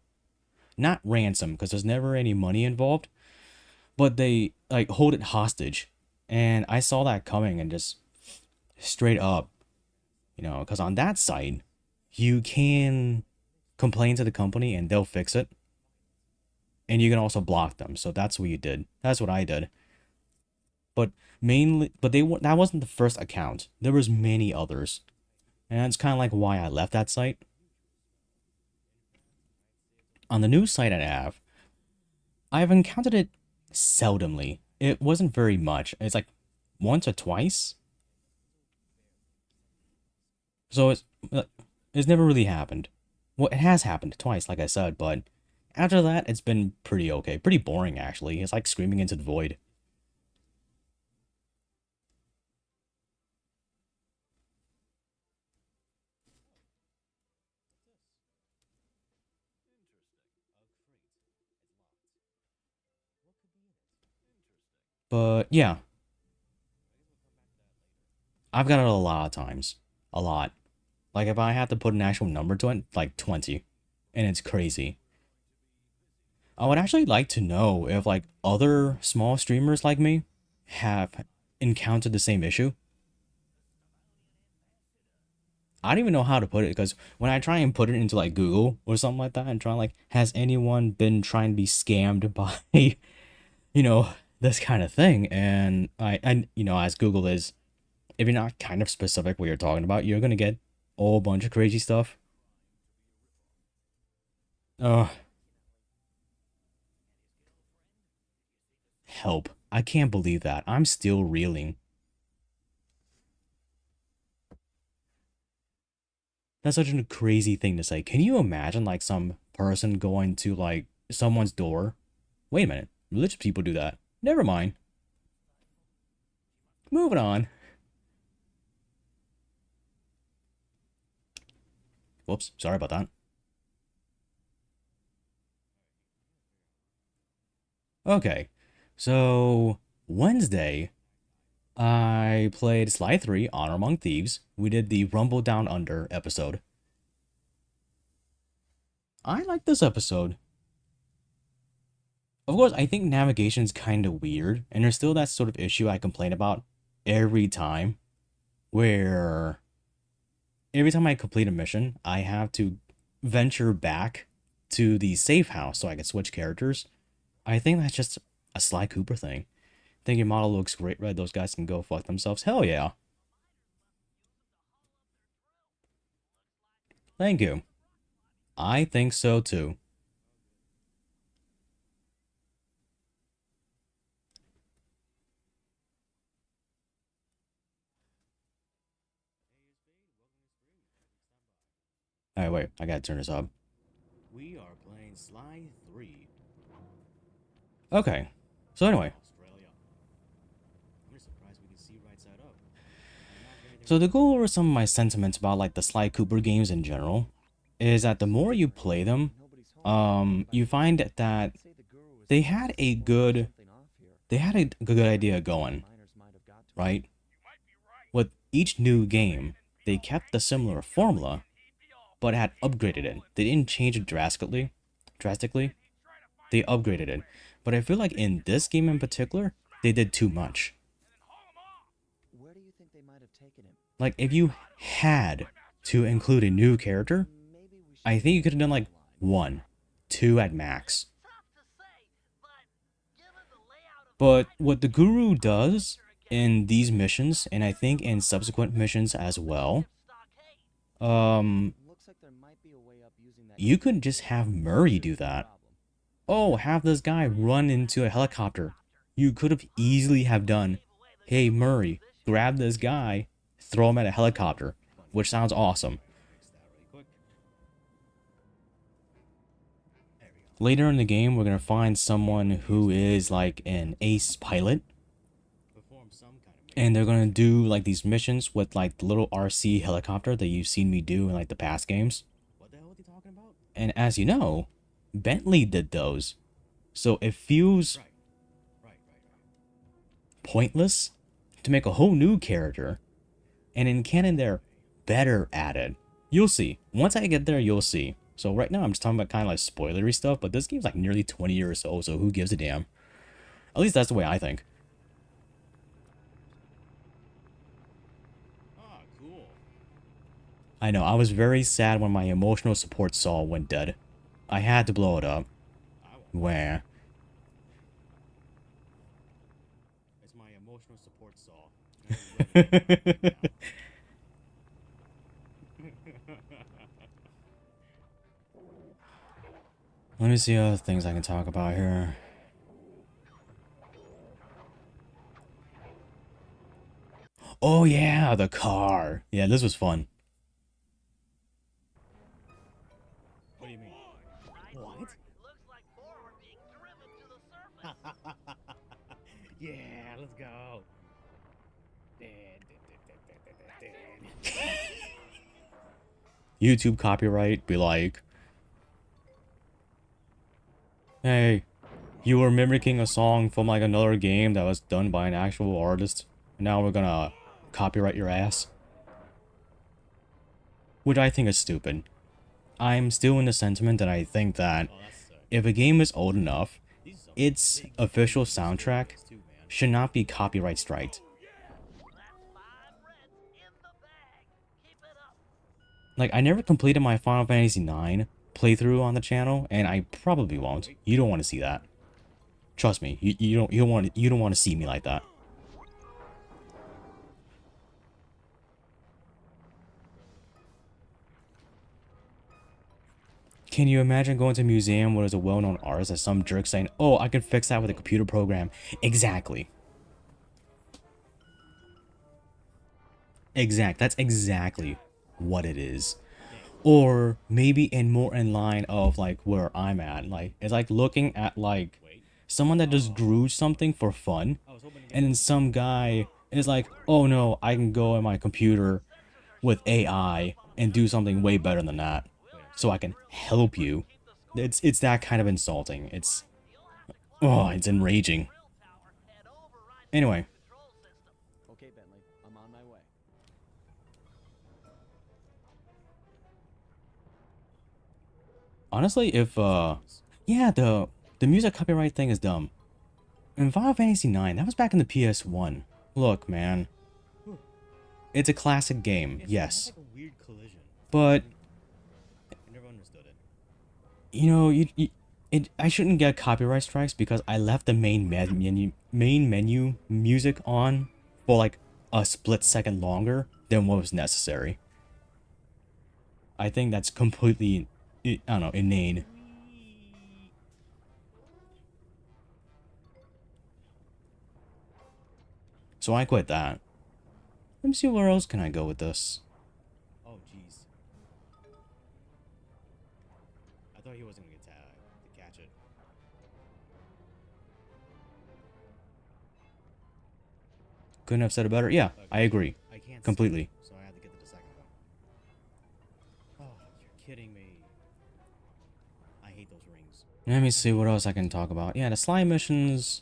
not ransom, because there's never any money involved, but they like hold it hostage. And I saw that coming and just straight up, you know, because on that site, you can complain to the company and they'll fix it. And you can also block them. So that's what you did. That's what I did. But mainly, that wasn't the first account. There was many others. And that's kind of like why I left that site. On the new site I have, I've encountered it seldomly. It wasn't very much. It's like once or twice. So it's never really happened. Well, it has happened twice, like I said, but after that, it's been pretty okay. Pretty boring, actually. It's like screaming into the void. But yeah, I've got it a lot of times. A lot. Like if I had to put an actual number to it, like 20. And it's crazy. I would actually like to know if like other small streamers like me have encountered the same issue. I don't even know how to put it, because when I try and put it into like Google or something like that and try like, has anyone been trying to be scammed by, you know, this kind of thing? And you know, as Google is, if you're not kind of specific what you're talking about, you're gonna get a whole bunch of crazy stuff. Oh, help. I can't believe that. I'm still reeling. That's such a crazy thing to say. Can you imagine like some person going to like someone's door? Wait a minute. Religious people do that. Never mind. Moving on. Whoops, sorry about that. Okay, so Wednesday, I played Sly 3 Honor Among Thieves. We did the Rumble Down Under episode. I like this episode. Of course, I think navigation's kind of weird, and there's still that sort of issue I complain about every time, where every time I complete a mission, I have to venture back to the safe house so I can switch characters. I think that's just a Sly Cooper thing. Think your model looks great, right? Those guys can go fuck themselves. Hell yeah. Thank you. I think so too. Alright, wait. I gotta turn this up. We are playing Sly 3. Okay. So anyway. Australia. I'm just surprised we can see right side up. So to go over some of my sentiments about like the Sly Cooper games in general, is that the more you play them, you find that they had a good idea going, right? With each new game, they kept the similar formula, but had upgraded it. They didn't change it drastically. They upgraded it. But I feel like in this game in particular, they did too much. Where do you think they might have taken him? Like, if you had to include a new character, I think you could have done like 1, 2 at max. But what the Guru does in these missions, and I think in subsequent missions as well, Looks like there might be a way up using that. you could just have Murray do that. Oh, have this guy run into a helicopter. You could have easily have done, hey Murray, grab this guy, throw him at a helicopter, which sounds awesome. Later in the game, we're gonna find someone who is like an ace pilot, Perform some kind of and they're gonna do like these missions with like the little RC helicopter that you've seen me do in like the past games. What the hell are they talking about? And as you know, Bentley did those. So it feels Right. pointless to make a whole new character. And in canon, they're better at it. You'll see. Once I get there, you'll see. So right now, I'm just talking about kind of like spoilery stuff, but this game's like nearly 20 years old, so who gives a damn? At least that's the way I think. Ah, cool. I know, I was very sad when my emotional support saw went dead. I had to blow it up. Where? It's my emotional support saw. Let me see other things I can talk about here. Oh yeah, the car. Yeah, this was fun. What do you mean? What? Yeah, let's go. YouTube copyright be like, hey, you were mimicking a song from like another game that was done by an actual artist. Now we're gonna copyright your ass. Which I think is stupid. I'm still in the sentiment that I think that Oh, that's sick. if a game is old enough, These are some its big official games soundtrack too, man. should not be copyright striked. Like, I never completed my Final Fantasy IX playthrough on the channel, and I probably won't. You don't want to see that. Trust me, you don't want to see me like that. Can you imagine going to a museum where there's a well-known artist and some jerk saying, "Oh, I can fix that with a computer program"? Exactly. That's exactly what it is. Or maybe in more in line of like where I'm at. Like, it's like looking at like someone that just drew something for fun, and then some guy is like, "Oh no, I can go on my computer with AI and do something way better than that, so I can help you." It's that kind of insulting. It's enraging. Anyway, Okay, Bentley, I'm on my way. honestly, if yeah, the music copyright thing is dumb. In Final Fantasy IX, that was back in the PS1. Look, man, it's a classic game, yes, Like a weird collision. but I never understood it. you know, I shouldn't get copyright strikes because I left the main menu music on for like a split second longer than what was necessary. I think that's completely, I don't know, inane. So I quit that. Let me see where else can I go with this. Oh, jeez. I thought he wasn't gonna get to catch it. Couldn't have said it better. Yeah, I agree. I can't Completely. see, so I had to get to the second one. Oh, you're kidding me. I hate those rings. Let me see what else I can talk about. Yeah, the Sly missions.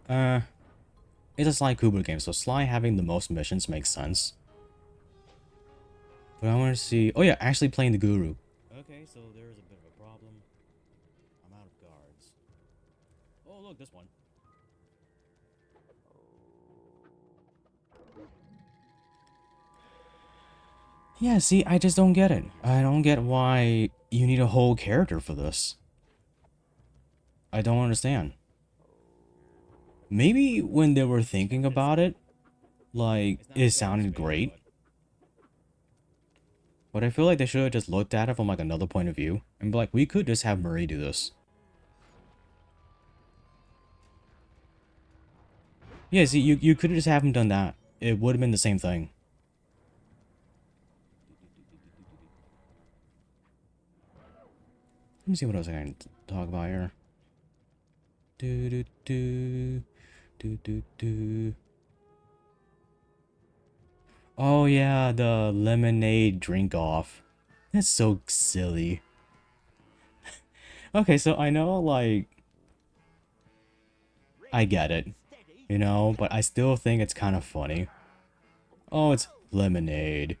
It's a Sly Cooper game, so Sly having the most missions makes sense. But I want to see. Oh yeah, actually playing the Guru. Okay, so there's a bit of a problem. I'm out of guards. Oh, look, this one. Yeah, see, I just don't get it. I don't get why you need a whole character for this. I don't understand. Maybe when they were thinking about it, like, it sounded great. But I feel like they should have just looked at it from like another point of view and be like, we could just have Murray do this. Yeah, see, you could have just have him done that. It would have been the same thing. Let me see what else I can talk about here. Do do do do do do. Oh yeah, the lemonade drink off. That's so silly. Okay, so I know like I get it, you know, but I still think it's kind of funny. Oh, it's lemonade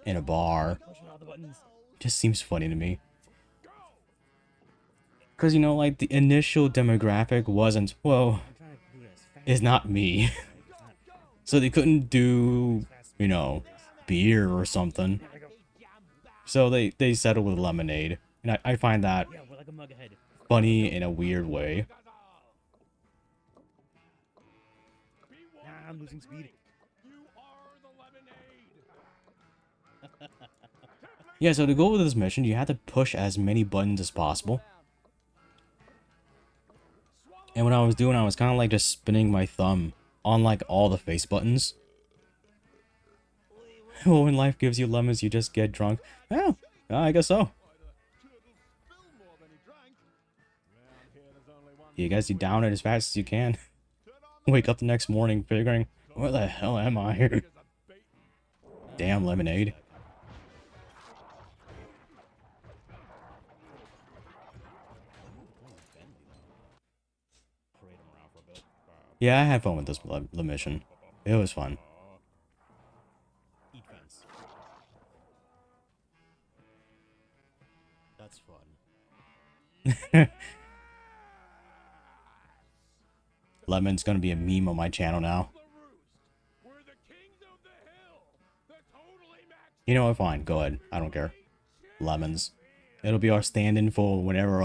in a bar. Just seems funny to me. Because, you know, like, the initial demographic wasn't, well, it's not me. So they couldn't do, you know, beer or something. So they settled with lemonade. And I find that funny in a weird way. I'm losing speed. Yeah, so to go with this mission, you have to push as many buttons as possible. And what I was doing, I was kind of like just spinning my thumb on like all the face buttons. Well, when life gives you lemons, you just get drunk. Well, I guess so. You guys, you down it as fast as you can. Wake up the next morning figuring, where the hell am I? Damn lemonade. Yeah, I had fun with this mission. It was fun. Eat fence. That's fun. Lemon's gonna be a meme on my channel now. We're the kings of the hill, the totally maxed You know what? Fine. Go ahead. I don't care. Lemons. It'll be our stand-in for whenever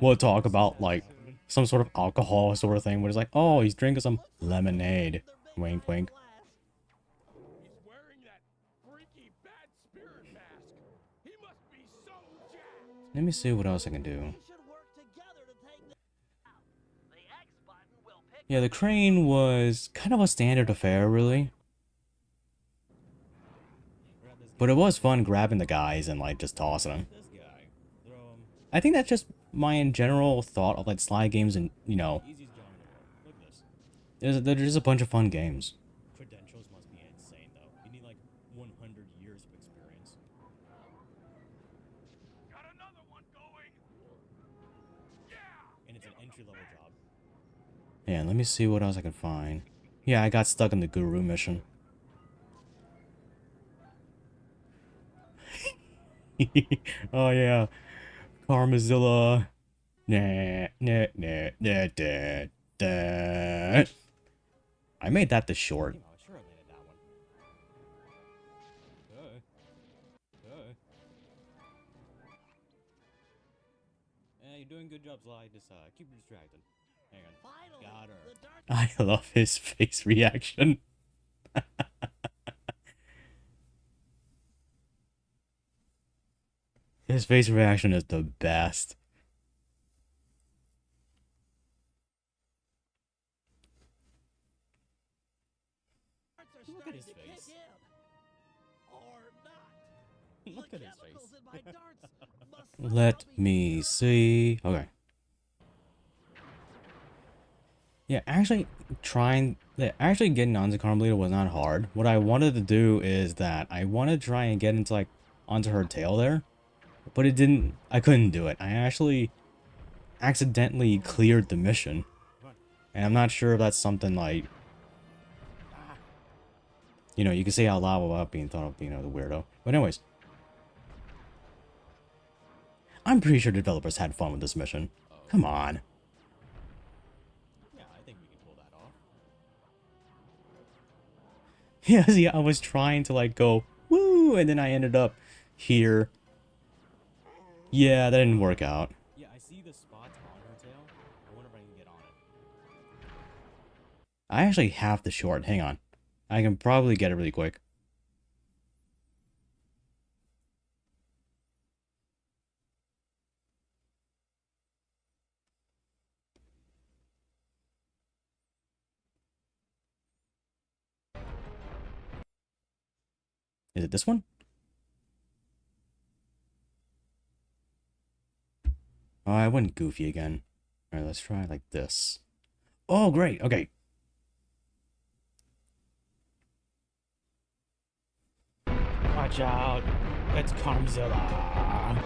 we'll talk about like some sort of alcohol sort of thing where it's like, oh, he's drinking some lemonade. Wink, wink. He's wearing that freaky bad spirit mask. He must be so jacked. Let me see what else I can do. Yeah, the crane was kind of a standard affair, really. But it was fun grabbing the guys and like just tossing them. This guy. Throw him. I think that's just my in general thought of like slide games, and you know, Easiest job in the world. Look at this. there's just a bunch of fun games. Credentials must be insane, though. You need like 100 years of experience. Got another one going. Yeah. And it's an entry-level job. Yeah, let me see what else I can find. Yeah, I got stuck in the Guru mission. Oh yeah, Karmazilla. Nah, nah, nah, nah, nah, nah. I made that the short. I sure I landed that one. You're doing a good job, Sly. Just keep her distracted. Hang on. Got her. I love his face reaction. His face reaction is the best. Look at his face. Look at his face. Let me see. Okay. Yeah, actually getting onto Carmelita was not hard. What I wanted to do is that I wanted to try and get into like onto her tail there, but I couldn't do it. I actually accidentally cleared the mission. And I'm not sure if that's something like, you know, you can say out loud without being thought of, you know, the weirdo. But anyways, I'm pretty sure developers had fun with this mission. Come on. Yeah, I think we can pull that off. Yeah, see, I was trying to like go, woo, and then I ended up here. Yeah, that didn't work out. Yeah, I see the spots on her tail. I wonder if I can get on it. I actually have the short. Hang on. I can probably get it really quick. Is it this one? Oh, I went goofy again. Alright, let's try like this. Oh, great. Okay. Watch out. It's Karmzilla.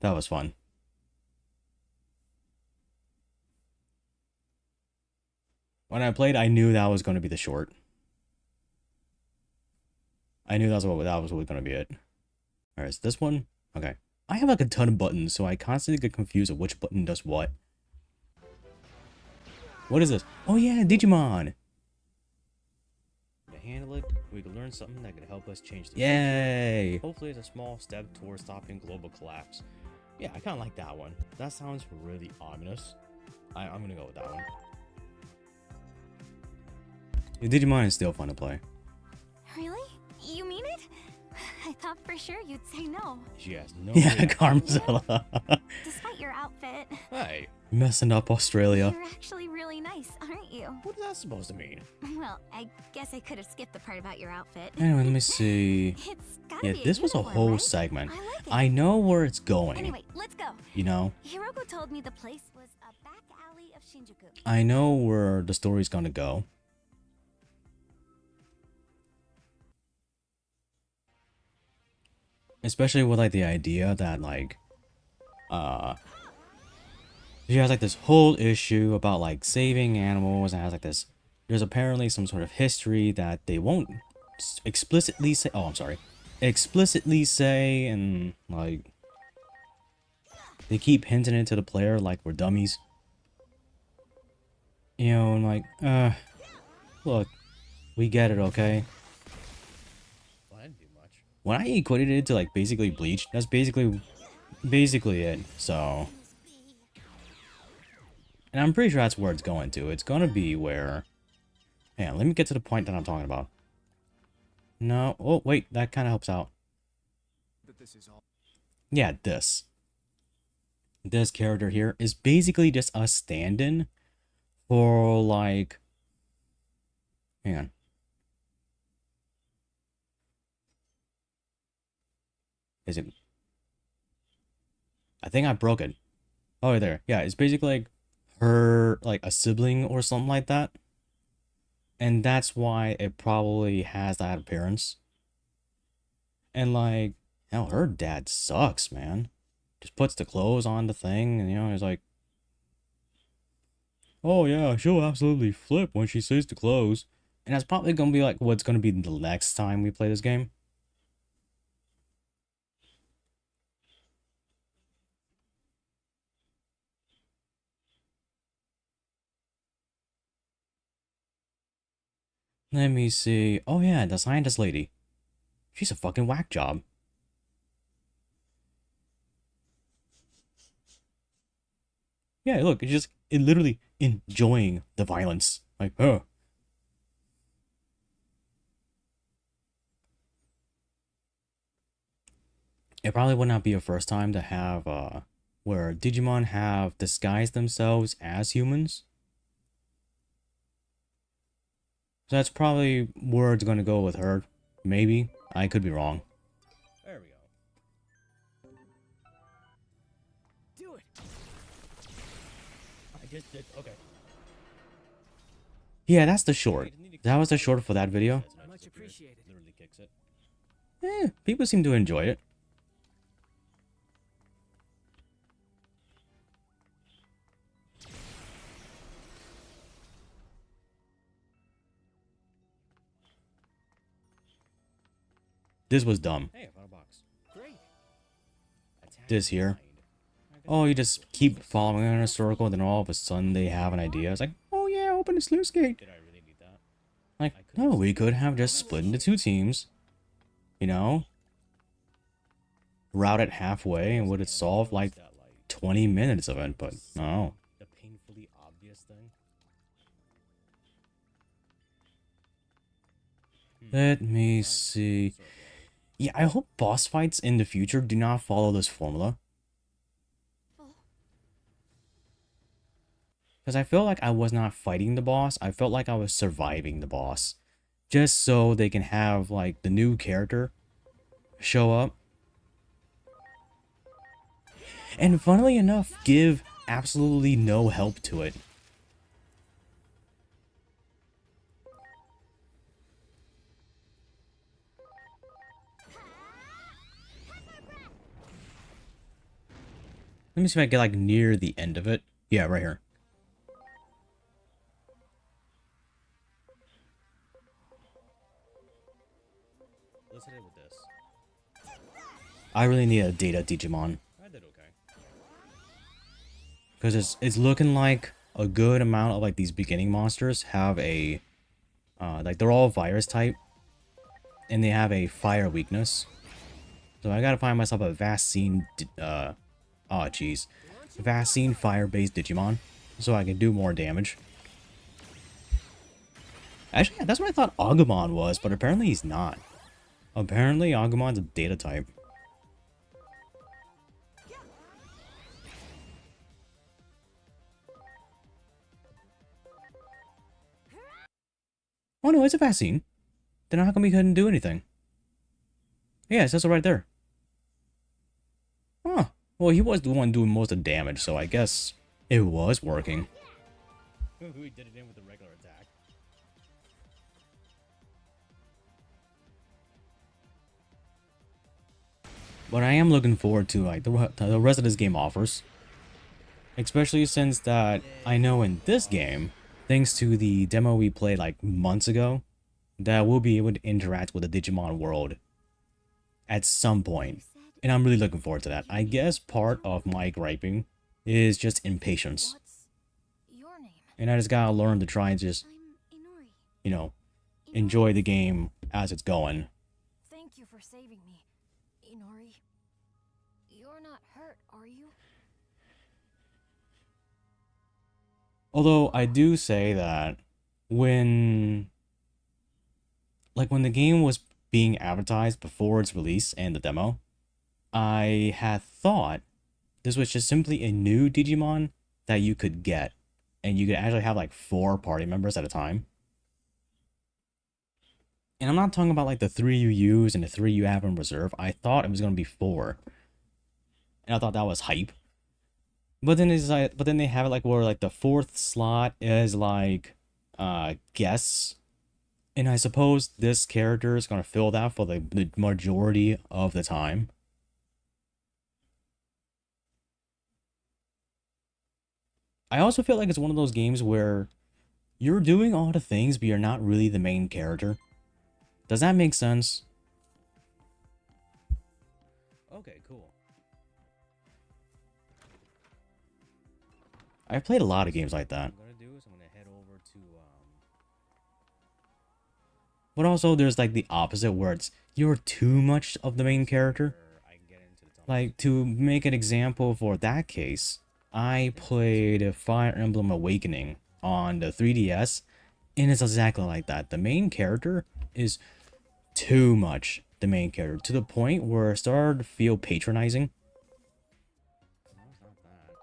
That was fun. When I played, I knew that was going to be the short. I knew that was going to be it. Alright, is this one? Okay. I have like a ton of buttons, so I constantly get confused of which button does what. What is this? Oh yeah, Digimon! To handle it, we could learn something that could help us change the Yay! future. Hopefully it's a small step towards stopping global collapse. Yeah, I kind of like that one. That sounds really ominous. I'm gonna go with that one. The Digimon is still fun to play. Really? You mean it? I thought for sure you'd say no. She has no Yeah, reaction. Karmzilla. Despite your outfit, Hey, Messing up Australia. you're actually really nice, aren't you? what is that supposed to mean? Well, I guess I could have skipped the part about your outfit. Anyway, let me see. It's gotta Yeah, be this was a uniform, whole right? segment. I like it. I know where it's going. Anyway, let's go. You know? Hiroko told me the place was a back alley of Shinjuku. I know where the story's gonna go. Especially with like the idea that like she has like this whole issue about like saving animals, and has like this, there's apparently some sort of history that they won't explicitly say. Oh, I'm sorry. explicitly say, and like they keep hinting it to the player like we're dummies. You know, and like, look, we get it, okay? Well, I didn't do much. When I equated it to like basically Bleach, that's basically it. So, and I'm pretty sure that's where it's going to. It's gonna be where, yeah. Let me get to the point that I'm talking about. No, oh wait, that kind of helps out. That this is all. Yeah, this character here is basically just a stand-in for like, hang on. Is it? I think I broke it. Oh, there. Yeah, it's basically like her, like a sibling or something like that. And that's why it probably has that appearance. And like, hell, her dad sucks, man. Just puts the clothes on the thing, and you know, he's like, oh yeah, she'll absolutely flip when she sees the clothes. And that's probably gonna be like what's gonna be the next time we play this game. Let me see. Oh yeah, the scientist lady. She's a fucking whack job. Yeah, look, it's just literally enjoying the violence. Like, oh. It probably would not be a first time to have where Digimon have disguised themselves as humans. So that's probably where it's gonna go with her. Maybe. I could be wrong. There we go. Do it. I just did. Okay. Yeah, that's the short. That was the short for that video. Much appreciated. Literally kicks it. People seem to enjoy it. This was dumb. Hey, I found a box. Great. Attack This here. blind. Oh, you just keep following in a circle, then all of a sudden they have an idea. It's like, oh yeah, open the sluice gate. Did I really need that? Like, no, we could have just split into two teams. You know? Route it halfway and would it solve like That, 20 minutes of it, but no. the painfully obvious thing. Let me see. Yeah, I hope boss fights in the future do not follow this formula. Because I feel like I was not fighting the boss, I felt like I was surviving the boss. Just so they can have, like, the new character show up. And funnily enough, give absolutely no help to it. Let me see if I get, like, near the end of it. Yeah, right here. Let's hit it with this. I really need a data Digimon. I did okay. Because it's looking like a good amount of, like, these beginning monsters have a... like, they're all virus type. And they have a fire weakness. So I gotta find myself a Vaccine... oh, jeez. Vaccine fire-based Digimon. So I can do more damage. Actually, yeah, that's what I thought Agumon was, but apparently he's not. Apparently Agumon's a data type. Oh no, it's a vaccine. Then how come he couldn't do anything? Yeah, it says it right there. Huh. Well, he was the one doing most of the damage, so I guess it was working. We did it in with a regular attack. But I am looking forward to like the rest of this game offers. Especially since that I know in this game, thanks to the demo we played like months ago, that we'll be able to interact with the Digimon world. at some point, and I'm really looking forward to that. I guess part of my griping is just impatience, What's your name? and I just gotta learn to try and just, I'm Inori. you know, enjoy the game as it's going. Thank you for saving me, Inori. You're not hurt, are you? Although I do say that when when the game was being advertised before its release and the demo, I had thought this was just simply a new Digimon that you could get, and you could actually have like 4 party members at a time. And I'm not talking about like the 3 you use and the 3 you have in reserve. I thought it was gonna be 4, and I thought that was hype. But then it's like, but then they have it like where like the 4th slot is like guests, and I suppose this character is gonna fill that for the majority of the time. I also feel like it's one of those games where you're doing all the things, but you're not really the main character. Does that make sense? Okay, cool. I've played a lot of games like that. What I'm gonna do is I'm gonna head over to But also there's like the opposite where it's you're too much of the main character. where I can get into the tunnel. Like, to make an example for that case, I played Fire Emblem Awakening on the 3DS, and it's exactly like that. The main character is too much the main character, to the point where it started to feel patronizing. No, it's not that.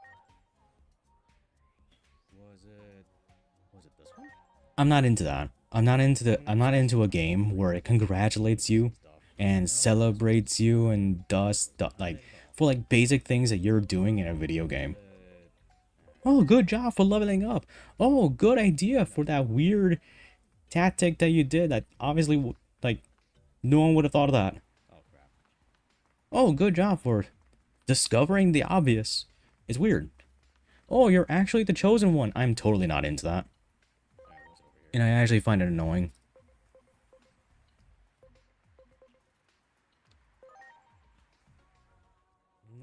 Was it this one? I'm not into that. I'm not into a game where it congratulates you and celebrates you and does stuff like for like basic things that you're doing in a video game. Oh, good job for leveling up. Oh, good idea for that weird tactic that you did that obviously like no one would have thought of that. Oh crap. Oh, good job for discovering the obvious. It's weird. Oh, you're actually the chosen one. I'm totally not into that. Alright, what's over here? And I actually find it annoying.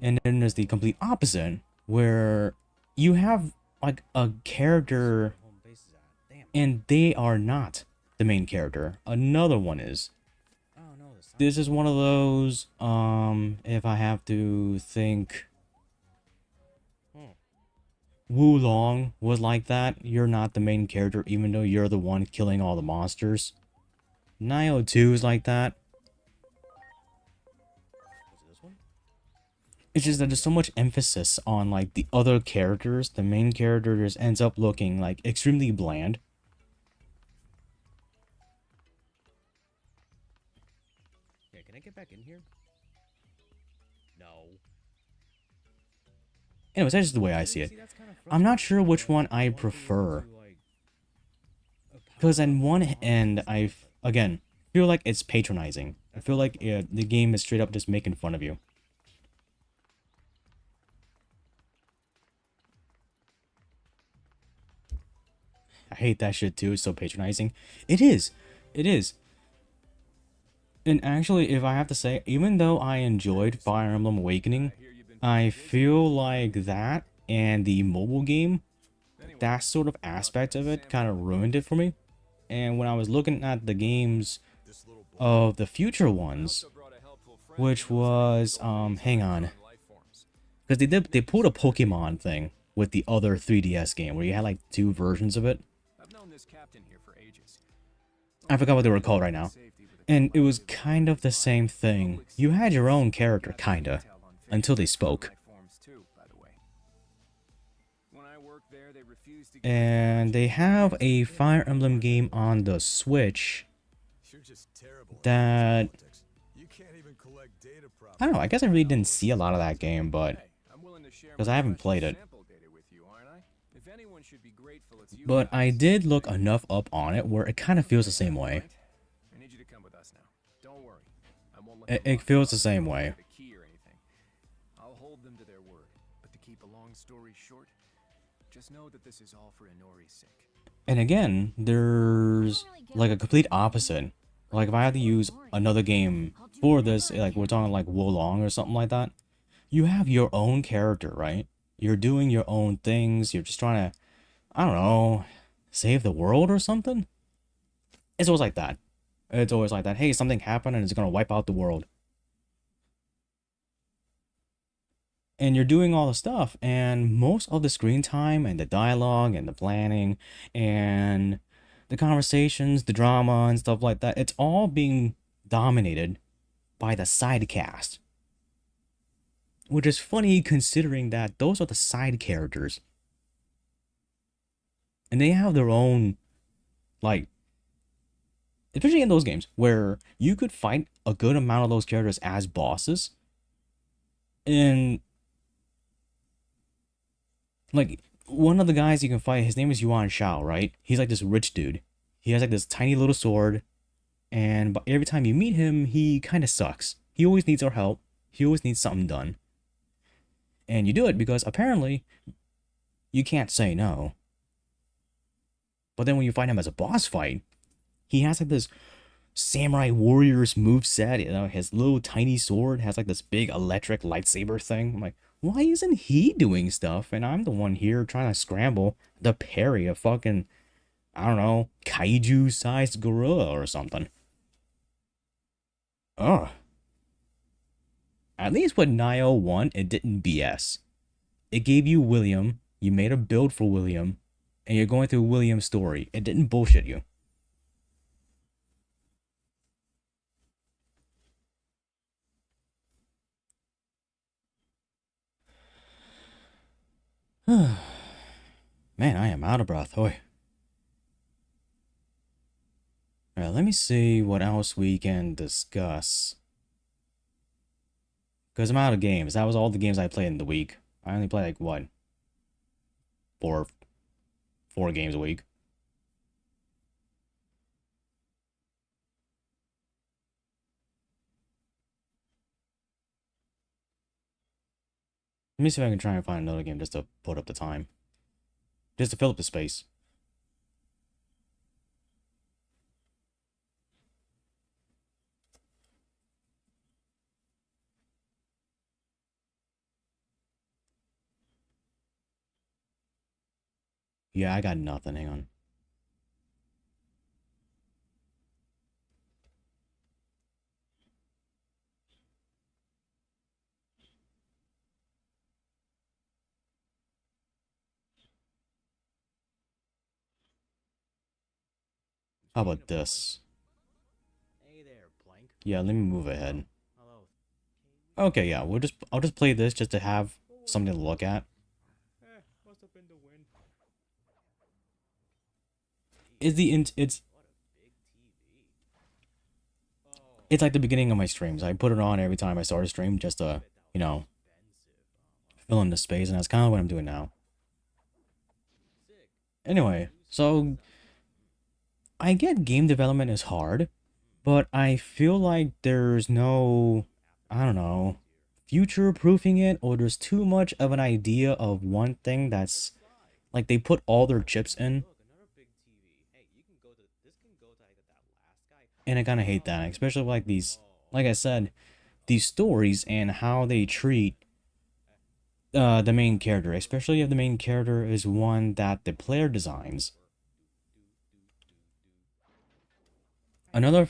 And then there's the complete opposite, where you have like a character Home base is at. Damn. and they are not the main character. Another one is. Oh no, the sign. This is one of those, if I have to think, Wu Long was like that. You're not the main character even though you're the one killing all the monsters. Nioh 2 is like that. Was it this one? It's just that there's so much emphasis on like the other characters. The main character just ends up looking like extremely bland. Yeah, can I get back in here? No. Anyways, that's just the way I see it. that's kinda I'm not sure which frustrating, one I want to be able prefer. to, like, Because on one end, again, feel like it's patronizing. I feel like the game is straight up just making fun of you. I hate that shit too. It's so patronizing. It is. It is. And actually, if I have to say, even though I enjoyed Fire Emblem Awakening, I feel like that and the mobile game, that sort of aspect of it kind of ruined it for me. And when I was looking at the games of the future ones, which was, hang on, because they pulled a Pokemon thing with the other 3DS game where you had like 2 versions of it. I've known this captain here for ages. I forgot what they were called right now. And it was kind of the same thing. You had your own character, kinda, until they spoke. And they have a Fire Emblem game on the Switch that, I don't know, I guess I really didn't see a lot of that game, but because I haven't played it. But I did look enough up on it where it kind of feels the same way. It feels the same way. I'll hold them to their word, but to keep a long story short, just know that this is all for Inori's sake. And again, there's like a complete opposite Like if I had to use another game for this, like we're talking like Wolong or something like that, you have your own character, right? You're doing your own things. You're just trying to, I don't know, save the world or something. It's always like that. It's always like that. Hey, something happened and it's gonna wipe out the world. And you're doing all the stuff, and most of the screen time and the dialogue and the planning and the conversations, the drama and stuff like that, it's all being dominated by the side cast. Which is funny considering that those are the side characters. And they have their own, like, especially in those games where you could fight a good amount of those characters as bosses. And like one of the guys you can fight, his name is Yuan Shao, right? He's like this rich dude. He has like this tiny little sword, and every time you meet him, he kind of sucks. He always needs our help. He always needs something done. And you do it because apparently you can't say no. But then when you fight him as a boss fight, he has like this samurai warriors moveset. You know, his little tiny sword has like this big electric lightsaber thing. I'm like, why isn't he doing stuff? And I'm the one here trying to scramble to parry a fucking, I don't know, kaiju-sized gorilla or something. Ugh. At least with Nioh 1, it didn't BS. It gave you William, you made a build for William, and you're going through William's story. It didn't bullshit you. Man, I am out of breath. Oi. Alright, let me see what else we can discuss. Because I'm out of games. That was all the games I played in the week. I only play like, what? Four games a week. Let me see if I can try and find another game just to put up the time. Just to fill up the space. Yeah, I got nothing. Hang on. How about this? Hey there, Plank. Yeah, let me move ahead. Hello. Okay, yeah, I'll just play this just to have something to look at. Must have been the wind. It's like the beginning of my streams. I put it on every time I start a stream just to, you know, fill in the space, and that's kind of what I'm doing now. Anyway, so I get game development is hard, but I feel like there's no, I don't know, future proofing it, or there's too much of an idea of one thing that's like they put all their chips in. And I kind of hate that, especially like these, like I said, these stories and how they treat the main character, especially if the main character is one that the player designs. Another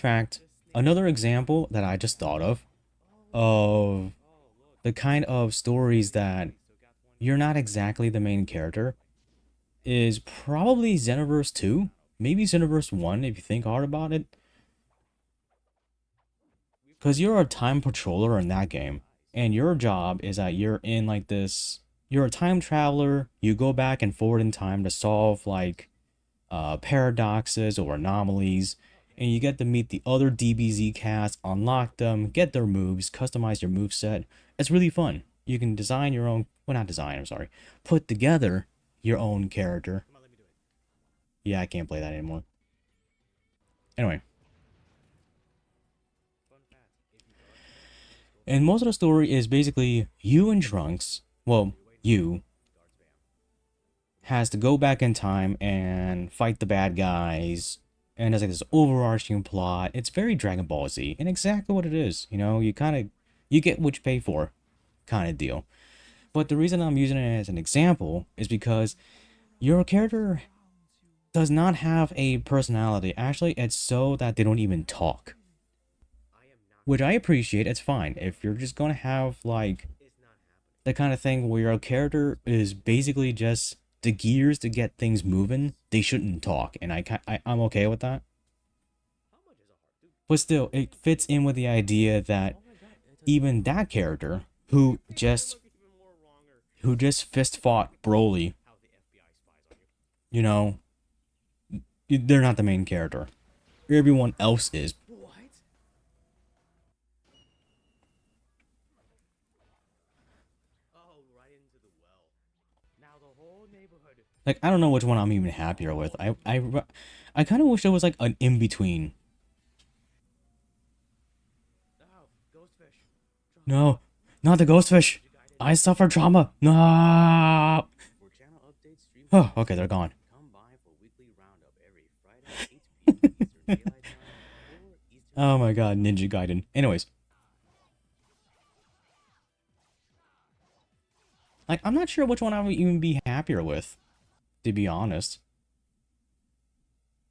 example that I just thought of the kind of stories that you're not exactly the main character is probably Xenoverse 2, maybe Xenoverse 1 if you think hard about it. Because you're a time patroller in that game, and your job is that you're in like this, you're a time traveler, you go back and forward in time to solve like paradoxes or anomalies, and you get to meet the other DBZ cast, unlock them, get their moves, customize your moveset. It's really fun. You can design your own, well not design, I'm sorry, put together your own character. Yeah, I can't play that anymore. Anyway. And most of the story is basically you and Trunks, well, you, has to go back in time and fight the bad guys, and there's like this overarching plot. It's very Dragon Ball Z, and exactly what it is. You know, you get what you pay for, kind of deal. But the reason I'm using it as an example is because your character does not have a personality. Actually, it's so that they don't even talk. Which I appreciate, it's fine. If you're just gonna have, like, the kind of thing where your character is basically just the gears to get things moving, they shouldn't talk. And I'm okay with that. But still, it fits in with the idea that even that character, who just fist fought Broly, you know, they're not the main character. Everyone else is. Like, I don't know which one I'm even happier with. I kind of wish there was like an in between. No, not the ghost fish. I suffer trauma. No. Oh, okay, they're gone. Oh my god, Ninja Gaiden. Anyways. Like, I'm not sure which one I would even be happier with, to be honest.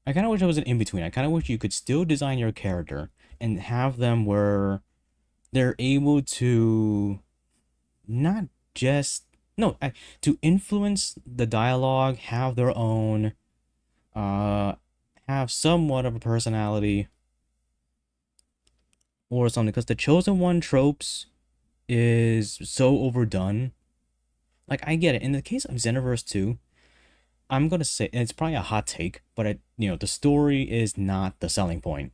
I kind of wish it was an in-between. I kind of wish you could still design your character and have them where they're able to not just... No, to influence the dialogue, have their own... have somewhat of a personality or something. Because the Chosen One tropes is so overdone. Like, I get it. In the case of Xenoverse 2, I'm gonna say, and it's probably a hot take, but the story is not the selling point.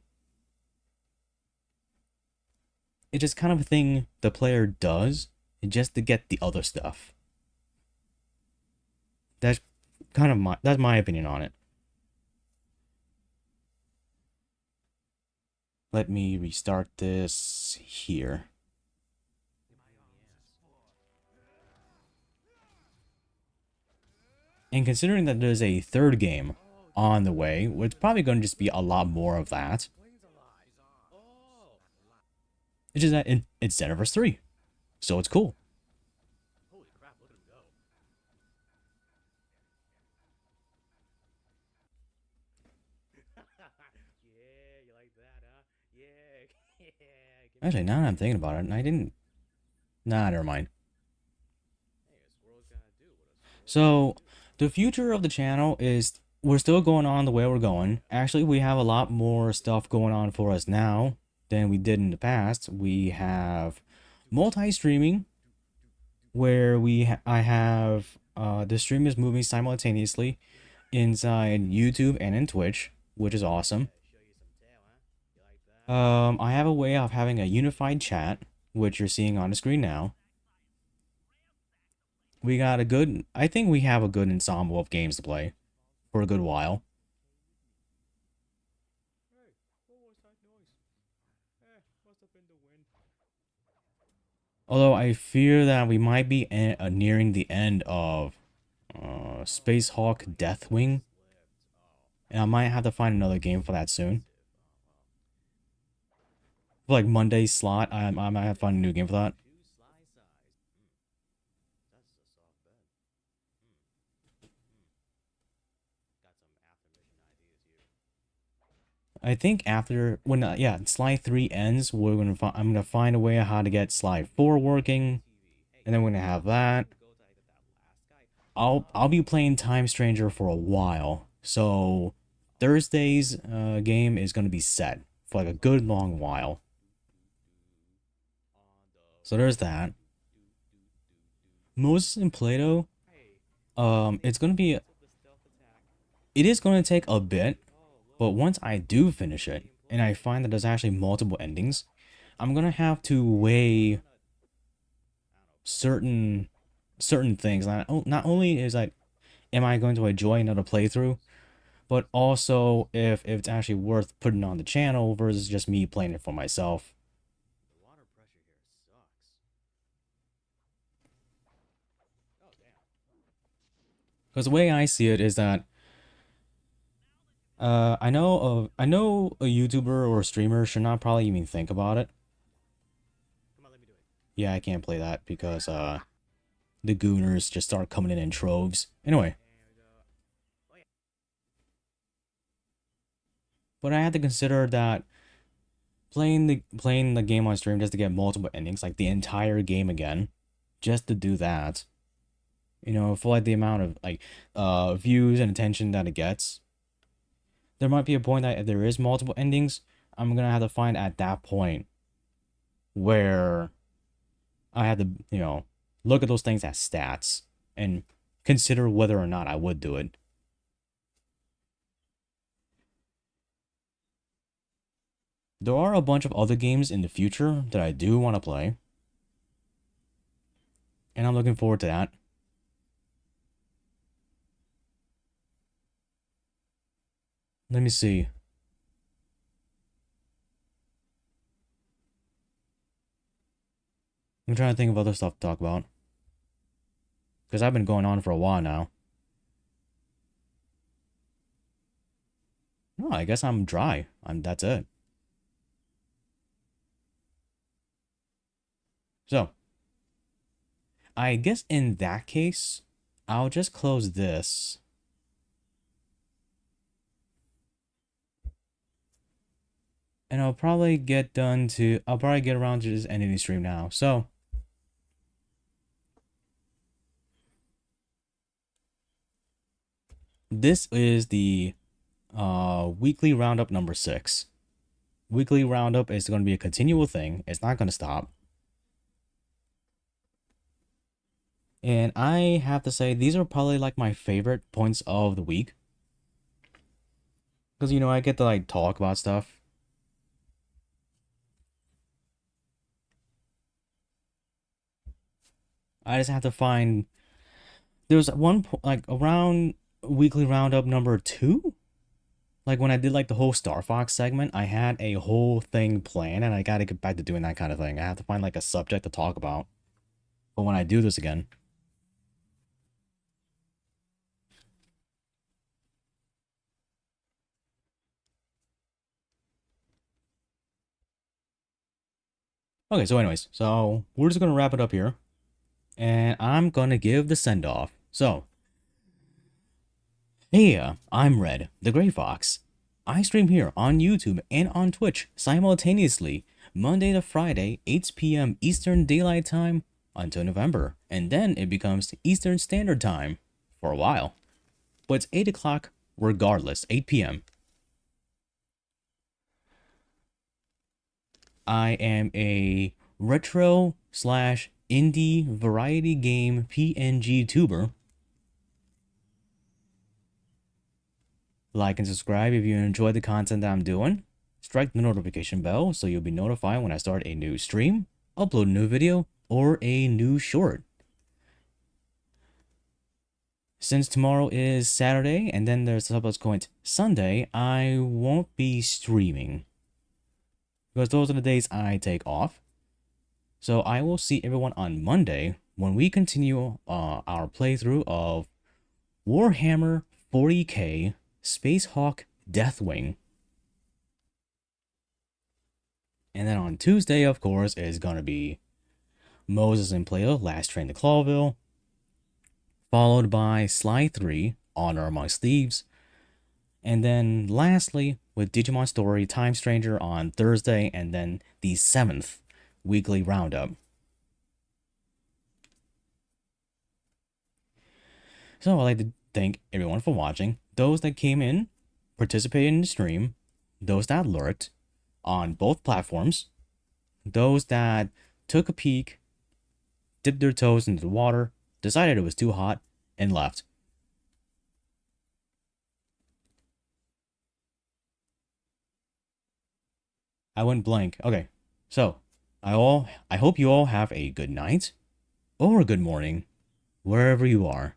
It's just kind of a thing the player does just to get the other stuff. That's my opinion on it. Let me restart this here. And considering that there's a third game on the way, it's probably going to just be a lot more of that. It's just that it's Xenoverse 3. So it's cool. Actually, now that I'm thinking about it, I didn't... Nah, never mind. So, the future of the channel is we're still going on the way we're going. Actually, we have a lot more stuff going on for us now than we did in the past. We have multi-streaming, where I have the stream is moving simultaneously inside YouTube and in Twitch, which is awesome. I have a way of having a unified chat, which you're seeing on the screen now. We got a good... I think we have a good ensemble of games to play for a good while. Although I fear that we might be nearing the end of Space Hulk Deathwing. And I might have to find another game for that soon. For like Monday's slot, I might have to find a new game for that. I think after Sly 3 ends, I'm gonna find a way how to get Sly 4 working, and then we're gonna have that. I'll be playing Time Stranger for a while, so Thursday's game is gonna be set for like a good long while. So there's that. Moses and Plato, it's gonna be... It is gonna take a bit. But once I do finish it, and I find that there's actually multiple endings, I'm gonna have to weigh certain things. Not only is like, am I going to enjoy another playthrough, but also if it's actually worth putting on the channel versus just me playing it for myself. Because the way I see it is that I know a YouTuber or a streamer should not probably even think about it. Come on, let me do it. Yeah, I can't play that because the gooners just start coming in troves. Anyway. But I had to consider that playing the game on stream just to get multiple endings, like the entire game again, just to do that, you know, for like the amount of like views and attention that it gets, there might be a point that if there is multiple endings, I'm gonna have to find at that point where I have to, you know, look at those things as stats and consider whether or not I would do it. There are a bunch of other games in the future that I do want to play. And I'm looking forward to that. Let me see. I'm trying to think of other stuff to talk about. Because I've been going on for a while now. No, I guess I'm dry. That's it. So, I guess in that case, I'll just close this. And I'll probably get around to just ending the stream now. So, this is the weekly roundup number 6. Weekly roundup is going to be a continual thing. It's not going to stop. And I have to say, these are probably like my favorite points of the week. Because, you know, I get to like talk about stuff. I just have to find... There's one, like, around weekly roundup number 2? Like, when I did, like, the whole Star Fox segment, I had a whole thing planned, and I gotta get back to doing that kind of thing. I have to find, like, a subject to talk about. But when I do this again... Okay, so anyways, so we're just gonna wrap it up here. And I'm gonna give the send-off. So, hey, I'm Red, the Gray Fox. I stream here on YouTube and on Twitch simultaneously, Monday to Friday, 8 p.m. Eastern Daylight Time until November. And then it becomes Eastern Standard Time for a while. But it's 8 o'clock regardless, 8 p.m. I am a retro / indie variety game PNG tuber. Like and subscribe if you enjoy the content that I'm doing. Strike the notification bell so you'll be notified when I start a new stream, upload a new video, or a new short. Since tomorrow is Saturday and then there's a subsequent Sunday, I won't be streaming. Because those are the days I take off. So I will see everyone on Monday when we continue our playthrough of Warhammer 40k Spacehawk Deathwing. And then on Tuesday, of course, is going to be Moses and Plato, Last Train to Clawville. Followed by Sly 3, Honor Amongst Thieves. And then lastly, with Digimon Story Time Stranger on Thursday, and then the 7th weekly roundup. So I'd like to thank everyone for watching. Those that came in, participated in the stream, those that lurked on both platforms, those that took a peek, dipped their toes into the water, decided it was too hot, and left. I went blank. Okay, so I hope you all have a good night or a good morning, wherever you are.